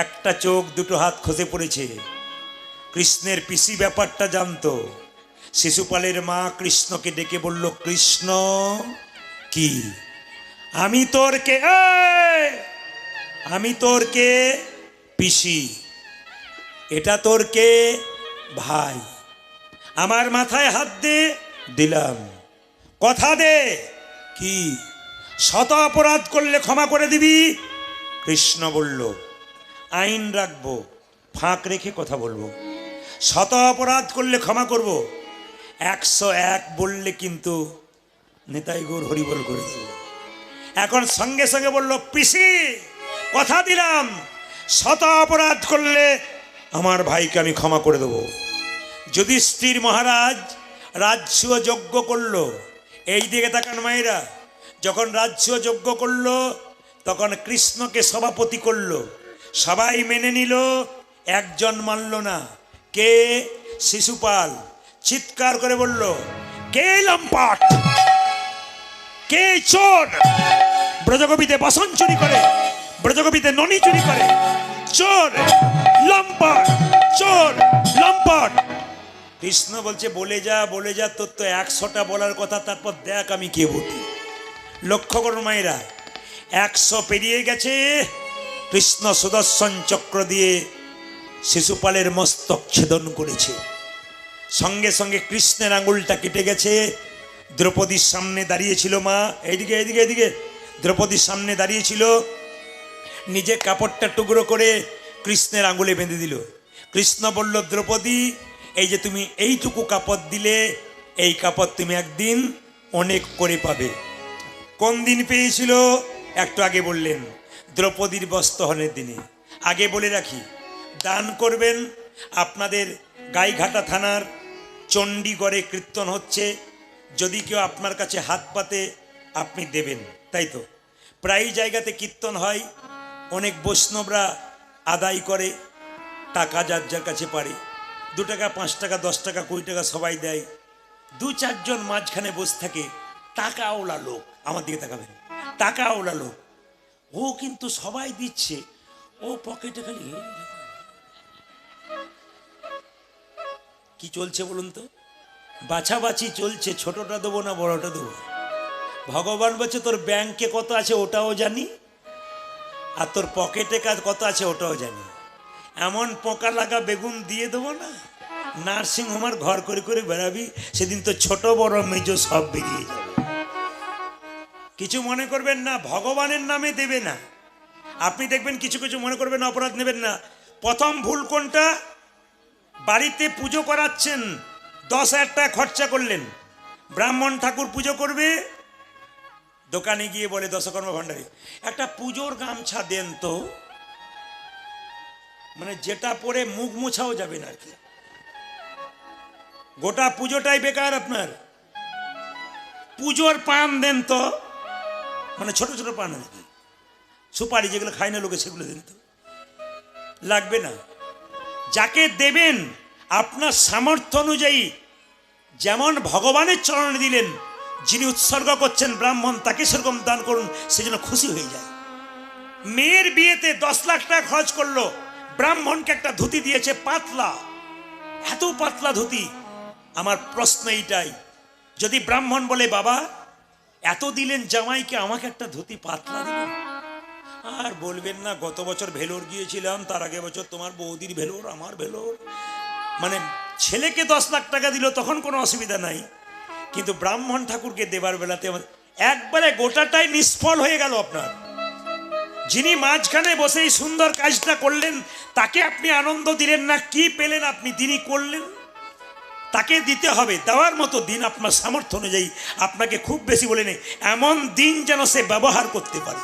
একটা চোখ 2টো হাত খসে পড়েছে। কৃষ্ণের পিসি ব্যাপারটা জানতো। শিশুপালের মা কৃষ্ণকে ডেকে বলল, কৃষ্ণ কি আমি তোর কে? আমি তোর কে? পিসি। এটা তোর কে? ভাই। আমার মাথায় হাত দে। দিলাম। কথা দে। কি? শত অপরাধ করলে ক্ষমা করে দিবি? কৃষ্ণ বলল, আইন রাখবো, ফাঁক রেখে কথা বলবো। শত অপরাধ করলে ক্ষমা করব, 101 বললে কিন্তু নেতাই গৌর হরিবল করে দেব। এখন সঙ্গে সঙ্গে বলল, পিসি কথা দিলাম, শত অপরাধ করলে আমার ভাইকে আমি ক্ষমা করে দেব। যুধিষ্ঠির মহারাজ রাজ্য যজ্ঞ করলো। এই দিকে তাকান মায়েরা, যখন রাজ্য যজ্ঞ করলো তখন কৃষ্ণকে সভাপতি করলো। সবাই মেনে নিল, একজন মানল না। কে? শিশুপাল। চিৎকার করে বলল, কে লম্পট, কে চোর, ব্রজগোপীতে বাসন চুরি করে, ব্রজগোপীতে ননি চুরি করে, চোর লম্পট, চোর লম্পট। কৃষ্ণ বলছে, বলে যা বলে যা, তোর তো 100টা বলার কথা, তারপর দেখ আমি কে বলি। লক্ষ্য করুন মায়েরা, 100 পেরিয়ে গেছে। কৃষ্ণ সুদর্শন চক্র দিয়ে শিশুপালের মস্তক ছেদন করেছে। সঙ্গে সঙ্গে কৃষ্ণের আঙুলটা কেটে গেছে। দ্রৌপদীর সামনে দাঁড়িয়েছিল মা, এইদিকে এইদিকে এইদিকে, দ্রৌপদীর সামনে দাঁড়িয়েছিল, নিজে কাপড়টা টুকরো করে কৃষ্ণের আঙুলে বেঁধে দিল। কৃষ্ণ বলল, দ্রৌপদী এই যে তুমি এইটুকু কাপড় দিলে, এই কাপড় তুমি একদিন অনেক করে পাবে। কোন দিন পেয়েছিল? একটু আগে বললেন, দ্রৌপদীর বস্ত্রহরণের দিনে। আগে বলে রাখি, দান করবেন। আপনাদের গাইঘাটা থানার চণ্ডীগড়ে কীর্তন হচ্ছে, যদি কেউ আপনার কাছে হাত পাতে আপনি দেবেন, তাই তো? প্রায় জায়গাতে কীর্তন হয়, অনেক বৈষ্ণবরা আদায় করে টাকা, যার যার কাছে পারে। 2 টাকা, 5 টাকা, 10 টাকা, 20 টাকা সবাই দেয়। 2-4 জন মাঝখানে বসে থাকে, টাকাওয়ালা লোক। আমার দিকে তাকাবেন, টাকাওয়ালা লোক। ও কিন্তু সবাই দিচ্ছে, ও পকেটে খালি কি চলছে বলুন তো? বাছাবাছি চলছে, ছোটটা দেবো না বড়টা দেবো। ভগবান বলছে, তোর ব্যাংকে কত আছে ওটাও জানি, আর তোর পকেটে কত আছে ওটাও জানি। এমন পোকা লাগা বেগুন দিয়ে দেবো না, নার্সিং হোমের ঘর করে করে বেড়াবি, সেদিন তো ছোট বড় মেজো সব বেরিয়ে যাবে। কিছু মনে করবেন না, ভগবানের নামে দেবে না। আপনি দেখবেন কিছু কিছু মনে করবেন, অপরাধ নেবেন না। প্রথম ভুল কোনটা? বাড়িতে পুজো করাচ্ছেন, 10,000 টাকা খরচা করলেন, ব্রাহ্মণ ঠাকুর পুজো করবে, দোকানে গিয়ে বলে দশকর্মা ভাণ্ডারী, একটা পুজোর গামছা দেন তো, মানে যেটা পরে মুখ মোছাও যাবে না আর কি। গোটা পুজোটাই বেকার আপনার। পুজোর পান দেন তো, মানে ছোট ছোট পান আর কি, সুপারি যেগুলো খায় না লোকে, সেগুলো দেন তো। লাগবে না। যাকে দেবেন আপনার সামর্থ্য অনুযায়ী, যেমন ভগবানের চরণে দিলেন, যিনি উৎসর্গ করছেন ব্রাহ্মণ, তাকে সেরকম দান করুন, সেজন্য খুশি হয়ে যায়। মেয়ের বিয়েতে 10 লাখ টাকা খরচ করলো, ব্রাহ্মণকে একটা ধুতি দিয়েছে পাতলা, এত পাতলা ধুতি। আমার প্রশ্ন এইটাই, যদি ব্রাহ্মণ বলে, বাবা এত দিলেন জামাইকে, আমাকে একটা ধুতি পাতলা দিলেন। আর বলবেন না, গত বছর ভেলোর গিয়েছিলাম, তার আগে বছর তোমার বৌদির ভেলোর, আমার ভেলোর। মানে ছেলেকে 10 লাখ টাকা দিল তখন কোনো অসুবিধা নাই, কিন্তু ব্রাহ্মণ ঠাকুরকে দেবার বেলাতে একবারে গোটাটাই নিষ্ফল হয়ে গেল আপনার। যিনি মাঝখানে বসে এই সুন্দর কাজটা করলেন তাকে আপনি আনন্দ দিলেন না, কি পেলেন আপনি? তিনি করলেন, তাকে দিতে হবে। দেওয়ার মতো দিন আপনার সামর্থ্য অনুযায়ী, আপনাকে খুব বেশি বলে নেই, এমন দিন যেন সে ব্যবহার করতে পারে।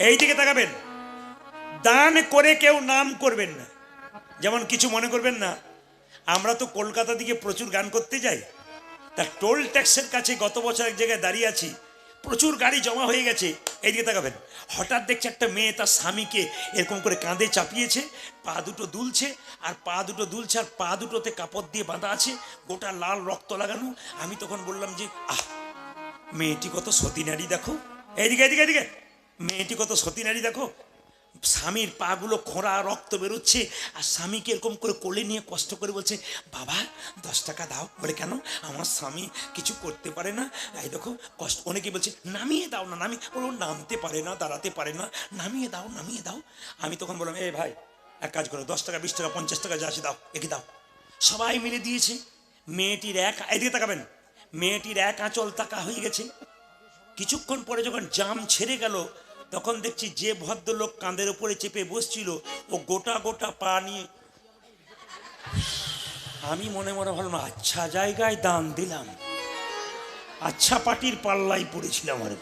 এই দিকে তাকাবেন। দান করে কেউ নাম করবেন না। যেমন কিছু মনে করবেন না, আমরা তো কলকাতা দিকে প্রচুর গান করতে যাই, তা টোল ট্যাক্সের কাছে গত বছর এক জায়গায় দাঁড়িয়ে আছি, প্রচুর গাড়ি জমা হয়ে গেছে। এইদিকে তাকাবেন, হঠাৎ দেখছে একটা মেয়ে তার স্বামীকে এরকম করে কাঁধে চাপিয়েছে, পা দুটো দুলছে, আর পা দুটোতে কাপড় দিয়ে বাঁধা আছে, গোটা লাল রক্ত লাগানো। আমি তখন বললাম যে মেয়েটি কত সতী নারী দেখো। এইদিকে এদিকে এদিকে, মেয়েটি কত সতী নারী দেখো। স্বামীর পাগুলো খোঁড়া, রক্ত বেরোচ্ছে, আর স্বামীকে এরকম করে কোলে নিয়ে কষ্ট করে বলছে, বাবা 10 টাকা দাও। বলে কেন? আমার স্বামী কিছু করতে পারে না, এই দেখো কষ্ট। অনেকে বলছে নামিয়ে দাও না, বলো নামতে পারে না, দাঁড়াতে পারে না, নামিয়ে দাও নামিয়ে দাও। আমি তখন বললাম, এ ভাই এক কাজ করো, 10 টাকা 20 টাকা 50 টাকা যা আছে দাও, একে দাও। সবাই মিলে দিয়েছে। মেয়েটির এদিকে তাকাবেন, মেয়েটির এক আঁচল টাকা হয়ে গেছে। কিছুক্ষণ পরে যখন জাম ছেড়ে গেল, তখন দেখছি যে ভদ্রলোক কাঁধের উপরে চেপে বসছিল, ও গোটা গোটা পা নিয়ে। আমি মনে মনে ভাবলাম, আচ্ছা জায়গায় দান দিলাম, আচ্ছা পাটির পাল্লাই পড়েছিলাম। আর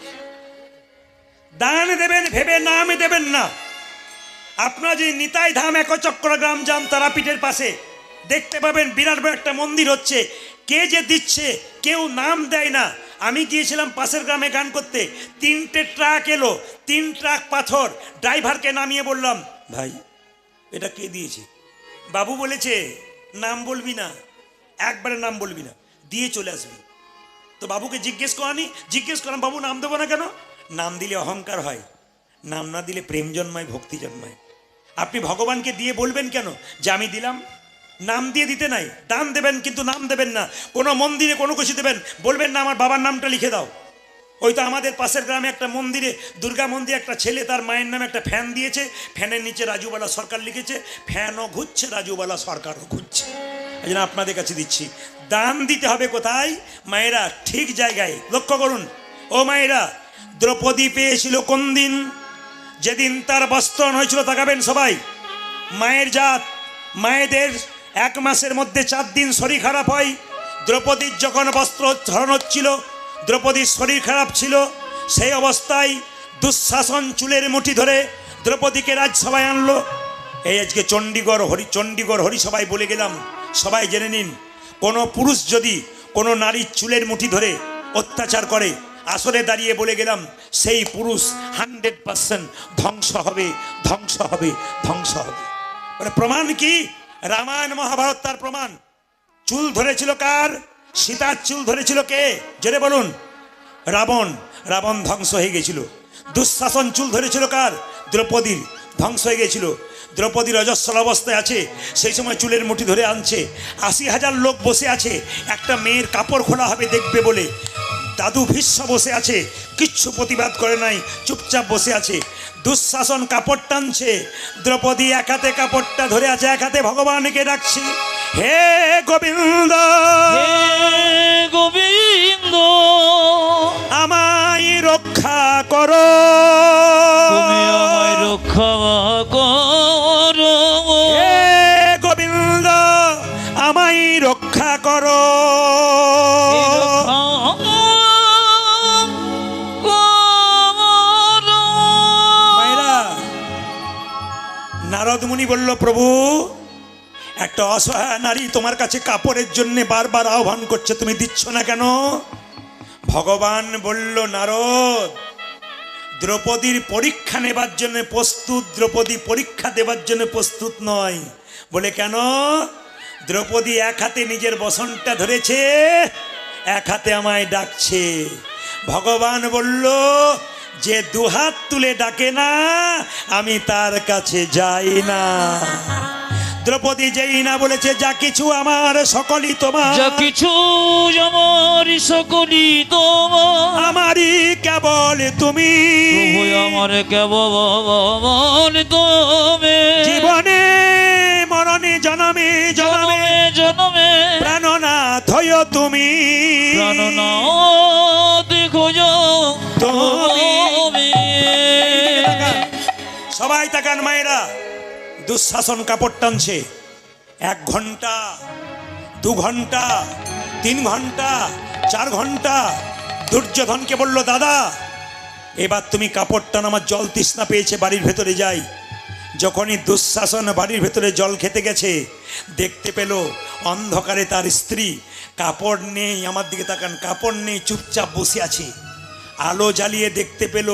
দান দেবেন ভেবে নাম দেবেন না। আপনার যে নিতাই ধাম একচক্রগ্রাম যান তারাপীঠের পাশে, দেখতে পাবেন বিরাট বড় একটা মন্দির হচ্ছে। কে যে দিচ্ছে, কেউ নাম দেয় না। আমি গিয়েছিলাম পাশের গ্রামে গান করতে, 3টে ট্রাক এলো, 3 ট্রাক পাথর। ড্রাইভারকে নামিয়ে বললাম, ভাই এটা কে দিয়েছে? বাবু বলেছে নাম বলবি না, একবারে নাম বলবি না, দিয়ে চলে আসবি। তো বাবুকে জিজ্ঞেস করলাম, বাবু নাম দেবো না কেন? নাম দিলে অহংকার হয়, নাম না দিলে প্রেম জন্মায়, ভক্তি জন্মায়। আপনি ভগবানকে দিয়ে বলবেন কেন যে আমি দিলাম? নাম দিয়ে দিতে নাই। দান দেবেন কিন্তু নাম দেবেন না। কোনো মন্দিরে কোনো কিছু দেবেন, বলবেন না আমার বাবার নামটা লিখে দাও। ওই তো আমাদের পাশের গ্রামে একটা মন্দিরে, দুর্গা মন্দিরে, একটা ছেলে তার মায়ের নামে একটা ফ্যান দিয়েছে, ফ্যানের নিচে রাজুবালা সরকার লিখেছে। ফ্যানও ঘুরছে, রাজুবালা সরকারও ঘুরছে। এই জন্য আপনাদের কাছে দিচ্ছি, দান দিতে হবে কোথায়? মায়েরা ঠিক জায়গায়। লক্ষ্য করুন, ও মায়েরা, দ্রৌপদী পেয়েছিল কোন দিন? যেদিন তার বস্ত্রণ হয়েছিল। তাকাবেন সবাই, মায়ের জাত, মায়েদের 1 মাসের মধ্যে 4 দিন শরীর খারাপ হয়। দ্রৌপদীর যখন বস্ত্র ধরন হচ্ছিল, দ্রৌপদীর শরীর খারাপ ছিল, সেই অবস্থায় দুঃশাসন চুলের মুঠি ধরে দ্রৌপদীকে রাজসভায় আনলো। এই আজকে চণ্ডীগড় হরিসভায় বলে গেলাম, সবাই জেনে নিন, কোনো পুরুষ যদি কোনো নারীর চুলের মুঠি ধরে অত্যাচার করে, আসলে দাঁড়িয়ে বলে গেলাম, সেই পুরুষ 100% ধ্বংস হবে, ধ্বংস হবে, ধ্বংস হবে। মানে প্রমাণ কি? রামায়ণ মহাভারত তার প্রমাণ। চুল ধরেছিল কার? সীতার চুল ধরেছিল কে? জেনে বলুন, রাবণ। রাবণ ধ্বংস হয়ে গেছিল। দুঃশাসন চুল ধরেছিল কার? দ্রৌপদীর, ধ্বংস হয়ে গেছিল। দ্রৌপদীর অজস্র অবস্থায় আছে, সেই সময় চুলের মুঠি ধরে আনছে। 80,000 লোক বসে আছে, একটা মেয়ের কাপড় খোলা হবে দেখবে বলে। দাদু ভীষ্ম বসে আছে, কিচ্ছু প্রতিবাদ করে নাই, চুপচাপ বসে আছে। দুঃশাসন কাপড় টানছে, দ্রৌপদী এক হাতে কাপড়টা ধরে আছে, এক হাতে ভগবানকে ডাকছে, হে গোবিন্দ, হে গোবিন্দ, আমায় রক্ষা করো, তুমি আমায় রক্ষা করো। হে গোবিন্দ, আমায় রক্ষা করো। নারদ মুনি বলল, প্রভু একটা অসহায় নারী তোমার কাছে কাপড়ের জন্য বারবার আহ্বান করছে, তুমি দিচ্ছ না কেন? ভগবান বলল, নারদ, দ্রৌপদীর পরীক্ষা নেবার জন্য প্রস্তুত, দ্রৌপদী পরীক্ষা দেবার জন্য প্রস্তুত নয়। বলে কেন? দ্রৌপদী এক হাতে নিজের বসনটা ধরেছে, এক হাতে আমায় ডাকছে। ভগবান বলল, যে 2 হাত তুলে ডাকে না, আমি তার কাছে যাই না। দ্রৌপদী যেই না বলেছে যা কিছু আমার সকলই তোমার, যা কিছু আমার সকলই তোমার, আমারই কেবল তুমি, প্রভু আমার কেবল তুমি, জীবনে মরণে জনমে জনমে জনমে জনমে প্রাণনাথ হইও তুমি, প্রাণনাথ খুঁজো তুমি। সবাই তাকান মায়েরা, দুঃশাসন কাপড় টানছে। 1 ঘন্টা 2 ঘন্টা 3 ঘন্টা 4 ঘন্টা দুর্যোধনকে বলল, দাদা এবার তুমি কাপড় টান, আমার জল তৃষ্ণা পেয়েছে, বাড়ির ভেতরে যাই। যখনই দুঃশাসন বাড়ির ভেতরে জল খেতে গেছে, দেখতে পেল অন্ধকারে তার স্ত্রী কাপড় নেই, আমার দিকে তাকান, কাপড় নেই, চুপচাপ বসে আছে। আলো জ্বালিয়ে দেখতে পেল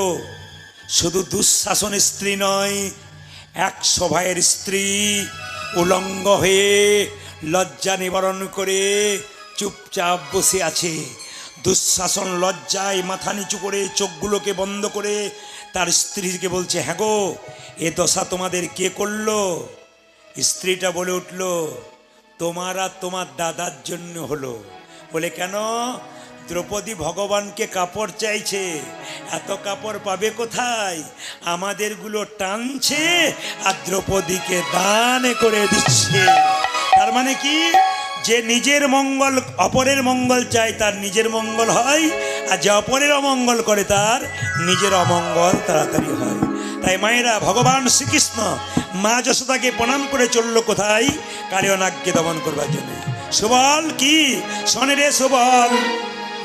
শুধু দুঃশাসনের স্ত্রী নয়, 100 ভাইয়ের স্ত্রী উলঙ্গ হয়ে লজ্জা নিবারণ করে চুপচাপ বসে আছে। দুঃশাসন লজ্জায় মাথা নিচু করে চোখগুলোকে বন্ধ করে তার স্ত্রীকে বলছে, হ্যাঁ গো, এ দশা তোমাদের কে করলো? স্ত্রীটা বলে উঠল, তোমার আর তোমার দাদার জন্য হলো। বলে কেন? দ্রৌপদী ভগবানকে কাপড় চাইছে, এত কাপড় পাবে কোথায়? আমাদেরগুলো টানছে আর দ্রৌপদীকে দান করে দিচ্ছে। তার মানে কি? যে নিজের মঙ্গল অপরের মঙ্গল চায় তার নিজের মঙ্গল হয়, আর যে অপরের অমঙ্গল করে তার নিজের অমঙ্গল তাড়াতাড়ি হয়। তাই মায়েরা, ভগবান শ্রীকৃষ্ণ মা যশোদাকে প্রণাম করে চললো কোথায়? কালিয়নাগকে দমন করবার জন্য। সুবল কি শোনে রে সুবল,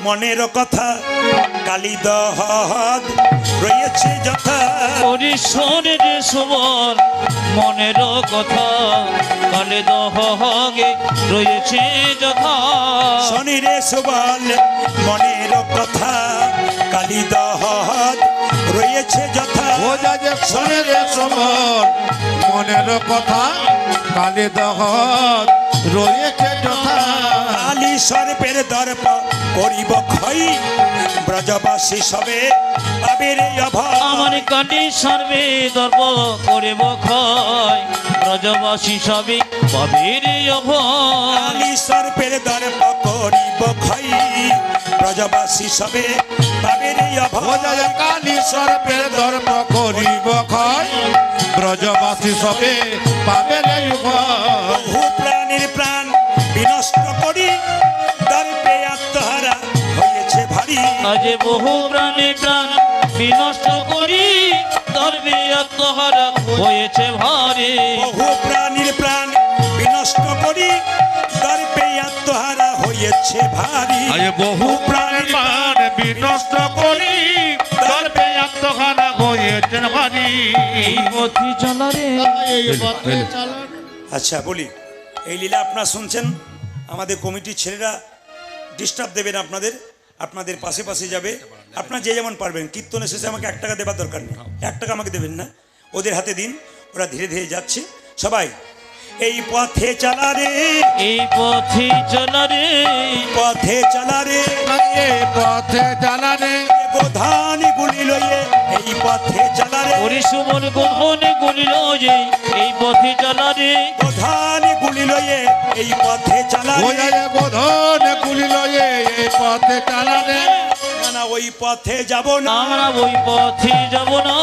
মনের কথা কালী দহদ রয়েছে যথা, ওরে শোনে রে সুবল, মনের কথা কালে দহগে রয়েছে যথা, শনি রে সুবল মনের কথা কালী দহদ রয়েছে যথা। ও যা যে শোনে রে সুবল, মনের কথা কালে দহদ রয়েছে যথা, কালী সর্পের দর্প করিব ক্ষয়, ব্রজবাসী সবে পাবে রে অভয়। আমার কানে সর্বে দর্ব করিব ক্ষয়, ব্রজবাসী সবে পাবে রে অভয়। কালী সর্পের দর্প করিব ক্ষয়, ব্রজবাসী সবে পাবে রে ও অভয়। যা যে কালী সর্পের দর্প করিব ক্ষয়, ব্রজবাসী সবে পাবে রে ভয়। বহু প্রাণীর প্রাণ বিনষ্ট করি, দর্পে আত্মহারা হয়েছে ভারী। আজ বহু প্রাণে প্রাণ বিনষ্ট করি, দর্বে আত্মহারা হয়েছে ভারে। বহু প্রাণীর প্রাণ বিনষ্ট করি, দর্পে আত্মহারা হয়েছে ভারী। আজ বহু প্রাণের প্রাণ বিনষ্ট করি, দর্পে আত্মহারা হয়েছে ভারী। এই পথে চলা রে, আচ্ছা বলি, এই লীলা আপনারা শুনছেন, আমাদের কমিটির ছেলেরা ডিস্টার্ব দেবেন আপনাদের, আপনাদের পাশে পাশে যাবে। আপনারা যে যেমন পারবেন, কীর্তনের শেষে আমাকে 1 টাকা দেবার দরকার নেই, 1 টাকা আমাকে দেবেন না, ওদের হাতে দিন, ওরা ধীরে ধীরে যাচ্ছে। সবাই এই পথে চালা রে, এই পথে চলা রে, পথে চালা রে, এ পথে জানানে গোধান গুলি লইয়ে এই পথে চালা রে, ওরে সুমন গোধনে গলিল যে এই পথে চলা রে, গোধান গুলি লইয়ে এই পথে চালা ও রে। যা গোধন গুলি লয়ে এই পথে জানানে, না না ওই পথে যাব না, আমরা ওই পথে যাব না,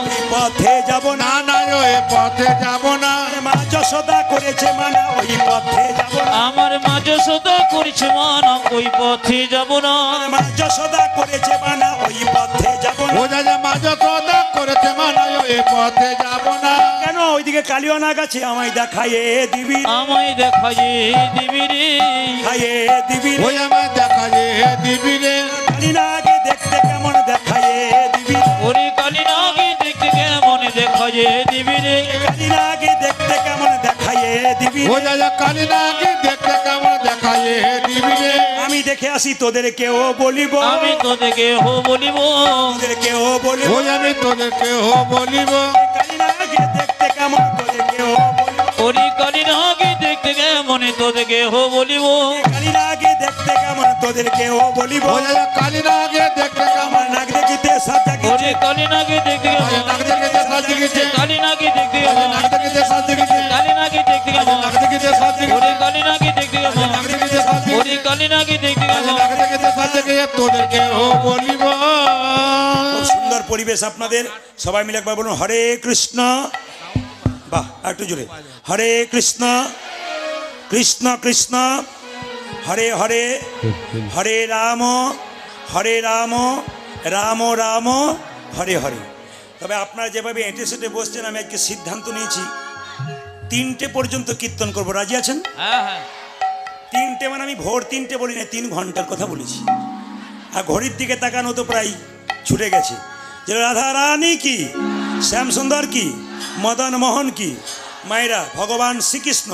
ওই পথে যাব না। না না ওই পথে যাব না, মা যশোদা করেছে মানা, ওই পথে যাব না। আমার মা যশোদা করেছে মানা, ওই পথে যাব না, মা যশোদা করেছে মানা, ওই পথে যাব না। ও যা মাঝ সদা করেছে মানা ওই পথে যাব না। কেন? ওইদিকে কালিয়ানাগ আছে, আমায় দেখাইয়ে দিবি, আমায় দেখা যে দিবি রে, খাইয়ে দিবি। ওই আমার দেখা যে দিবি রে, কালিনাগে দেখতে কেমন দেখাইয়ে দিবি, ওরে কালী নাগে দেখতে কেমন দেখা যে দিবি রে, কালিনাগে দেখতে কেমন দেখাইয়ে দিবি। ও যা কালী নাকি দেখতে কেমন দেখায়ে দিবি রে, আমি দেখে আসি তোদেরকেও বলিব, আমি তোদেরকে হো বলিব, তোদেরকেও বলিব। ওই আমি তোদেরকে বলিব, কালিনাগে দেখতে কেমন তোদেরকেও বলিব, ওরে কালী নাগে দেখতে কেমন তোদেরকে হো বলিব, কালিনাগে দেখতে কেমন তোদেরকেও বলিব। ও যা কালী নাকি দেখতে কেমন, আমার নাক দেখিতে সাজা ওরে গেছে, কালী নাগে দেখতে কেমন, নাক দেখতে সাজি গেছে, কালী নাগে দেখতে কেমন, নাক দেখতে সাজি গেছে, কালী নাগে দেখতে কেমন, পরিবেশ আপনাদের, সবাই মিলে একবার বলুন হরে কৃষ্ণ। বাহ, একটু জোরে। হরে কৃষ্ণ কৃষ্ণ কৃষ্ণ হরে হরে, হরে রাম রাম রাম হরে হরে। তবে আপনারা যেভাবে এঁটে সেটে বসছেন, আমি আজকে সিদ্ধান্ত নিয়েছি 3টে পর্যন্ত কীর্তন করবো। রাজি আছেন? হ্যাঁ হ্যাঁ 3টে মানে আমি ভোর 3টে বলি না, 3 ঘন্টার কথা বলেছি। আর ঘড়ির দিকে তাকানো তো প্রায় ছুটে গেছে। যে রাধা রানী কি, শ্যাম সুন্দর কি, মদন মোহন কি, মায়েরা ভগবান শ্রীকৃষ্ণ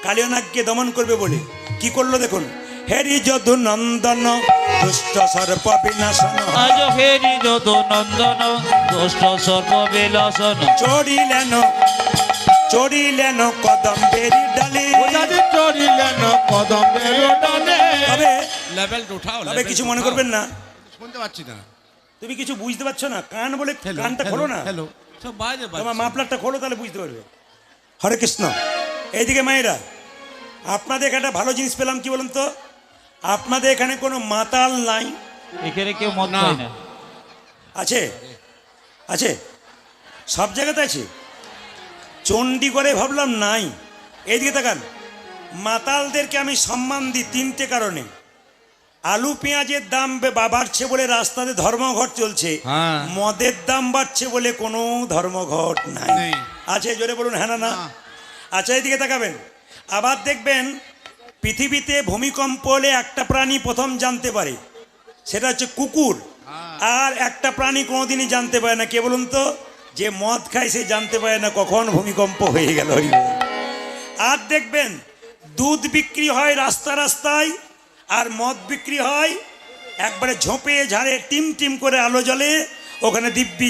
কালিয়ানাগকে দমন করবে বলে কি করলো দেখুন। হেরি যদু নন্দন দুষ্ট সর্প বিনাশন, আজ ফেরি যত নন্দন দুষ্ট সর্প বিলাসন, চড়িলেন কদম্বেরি ডালি। ওজাজে চড়িলেন কদম্বের ডালে। তবে লেভেলটা উঠাও, তবে কিছু মনে করবেন না, শুনতে পাচ্ছি না। তুমি কিছু বুঝতে পারছো না, কান বলে কানটা খোলো না, হ্যালো, সব বাইরে তোমার মাফলারটা খোলো, তাহলে বুঝতে পারবে। হরে কৃষ্ণ। এইদিকে মায়েরা, আপনাদের এখানে ভালো জিনিস পেলাম, কি বলুন তো, আপনাদের এখানে কোনো মাতাল নাই? এখানে কেউ মদ না। খায় না। আছে? আছে, সব জায়গাতে আছে। চণ্ডীগড়ে ভাবলাম নাই। এইদিকে তাকান, মাতালদেরকে আমি সম্মান দিই 3টে কারণে। আলু পেঁয়াজের দাম বাড়ছে বলে রাস্তাতে ধর্মঘট চলছে, হ্যাঁ। মদের দাম বাড়ছে বলে কোনো ধর্মঘট নাই। নেই। আছে? জোরে বলুন হ্যাঁ না না। আচ্ছা, এইদিকে তাকাবেন, আবার দেখবেন পৃথিবীতে ভূমিকম্প হলে একটা প্রাণী প্রথম জানতে পারে, সেটা হচ্ছে কুকুর। আর একটা প্রাণী কোনোদিনই জানতে পারে না, কে বলুন তো? যে মদ খায় সে জানতে পারে না কখন ভূমিকম্প হয়ে গেল। আর দেখবেন দুধ বিক্রি হয় রাস্তা রাস্তায়, আর মদ বিক্রি হয় একবারে ঝোপে ঝাড়ে, টিম টিম করে আলো জ্বলে, ওখানে দিব্যি,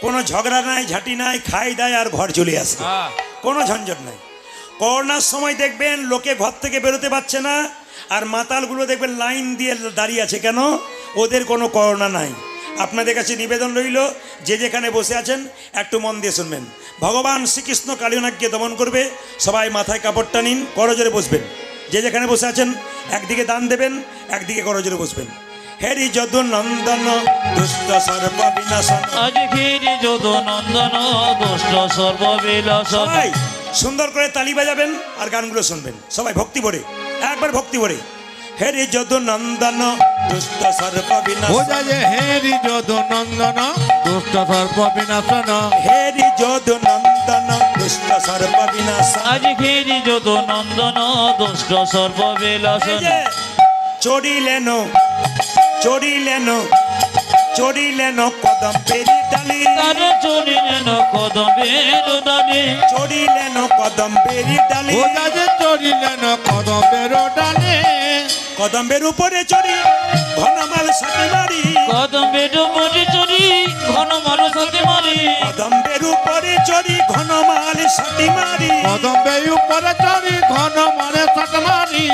কোনো ঝগড়া নাই, ঝাঁটি নাই, খাই দেয় আর ঘর চলে আসে, কোনো ঝঞ্ঝট নাই। করোনার সময় দেখবেন লোকে ঘর থেকে বেরোতে পারছে না, আর মাতালগুলো দেখবেন লাইন দিয়ে দাঁড়িয়ে আছে, কেন? ওদের কোনো করোনা নাই। আপনাদের কাছে নিবেদন রইল, যে যেখানে বসে আছেন একটু মন দিয়ে শুনবেন। ভগবান শ্রীকৃষ্ণ কালিয়ানাগকে দমন করবে, সবাই মাথায় কাপড়টা নিন, করজোরে বসবেন। যে যেখানে বসে আছেন একদিকে দান দেবেন, একদিকে করজোরে বসবেন। হেরি যদু নন্দন দুষ্ট সর্ব বিনাশন, আজ ফেরি যত নন্দন দুষ্ট সর্প বিলাসন। সবাই সুন্দর করে তালি বাজাবেন আর গানগুলো শুনবেন, সবাই ভক্তি ভরে, একবার ভক্তি ভরে। হেরি যদু নন্দন দুষ্ট সর্প বিনাশন, ওজাজে হেরি যদু নন্দন দুষ্ট সর্প বিনাশন। হেরি যদু নন্দন দুষ্ট সর্প বিনাশন। আজ ফেরি যত নন্দন দুষ্ট সর্প এই বিলাসন, যে চড়িলেন কদম্বেরি ডালি, তার চড়িলেন কদমের ডালে, চড়িলেন কদম্বেরি ডালি। ওজাজে চড়িলেন কদম্বের ডালে। কদম্বের উপরে চড়ি ঘনমাল সাথে মারি, কদমের উপরে চড়ি ঘন মারো সাথে মারি, কদম্বের উপরে চড়ি ঘনমাল সাথে মারি। কদম্বে উপরে চড়ি ঘন মনে সাট মারি।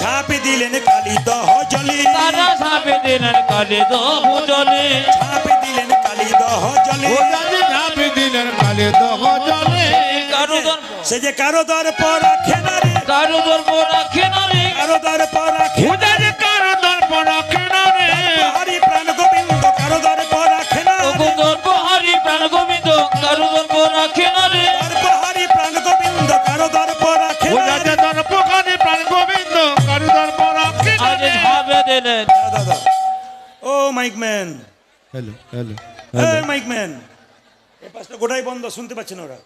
ঝাঁপি দিলেন কালী দহ জলি, তারা সাপে দিলেন কালে দহ জলে, ঝাঁপি দিলেন কালী দহ জলি। ওজাজে ঝাঁপি দিলেন কালে দহ জলে। কারো দর্প সে যে কারো দর্প রাখে না রে, কারো দর্প রাখে না রে, কারো দর্প রাখে না। ওজাজে কারো দর্প রাখে না রে। হরি প্রাণ গোবিন্দ কারো দর্প রাখে না রে, ওগো দর্প হরি প্রাণ গোবিন্দ কারো দর্প রাখে না রে, দর্প হরি প্রাণ গোবিন্দ কারো দর্প রাখে না ওজাজে রে। দর্প কানে প্রাণ গোবিন্দ কারো দর্প রাখে না আজ রে। ভাবে দিলেন। দাদা, ও মাইকম্যান, হ্যালো হ্যালো এই মাইকম্যান, এই পাশটা গোটাই বন্ধ, শুনতে পাচ্ছেন ওরা?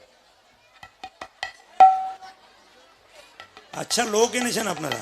আচ্ছা লোক এনেছেন আপনারা।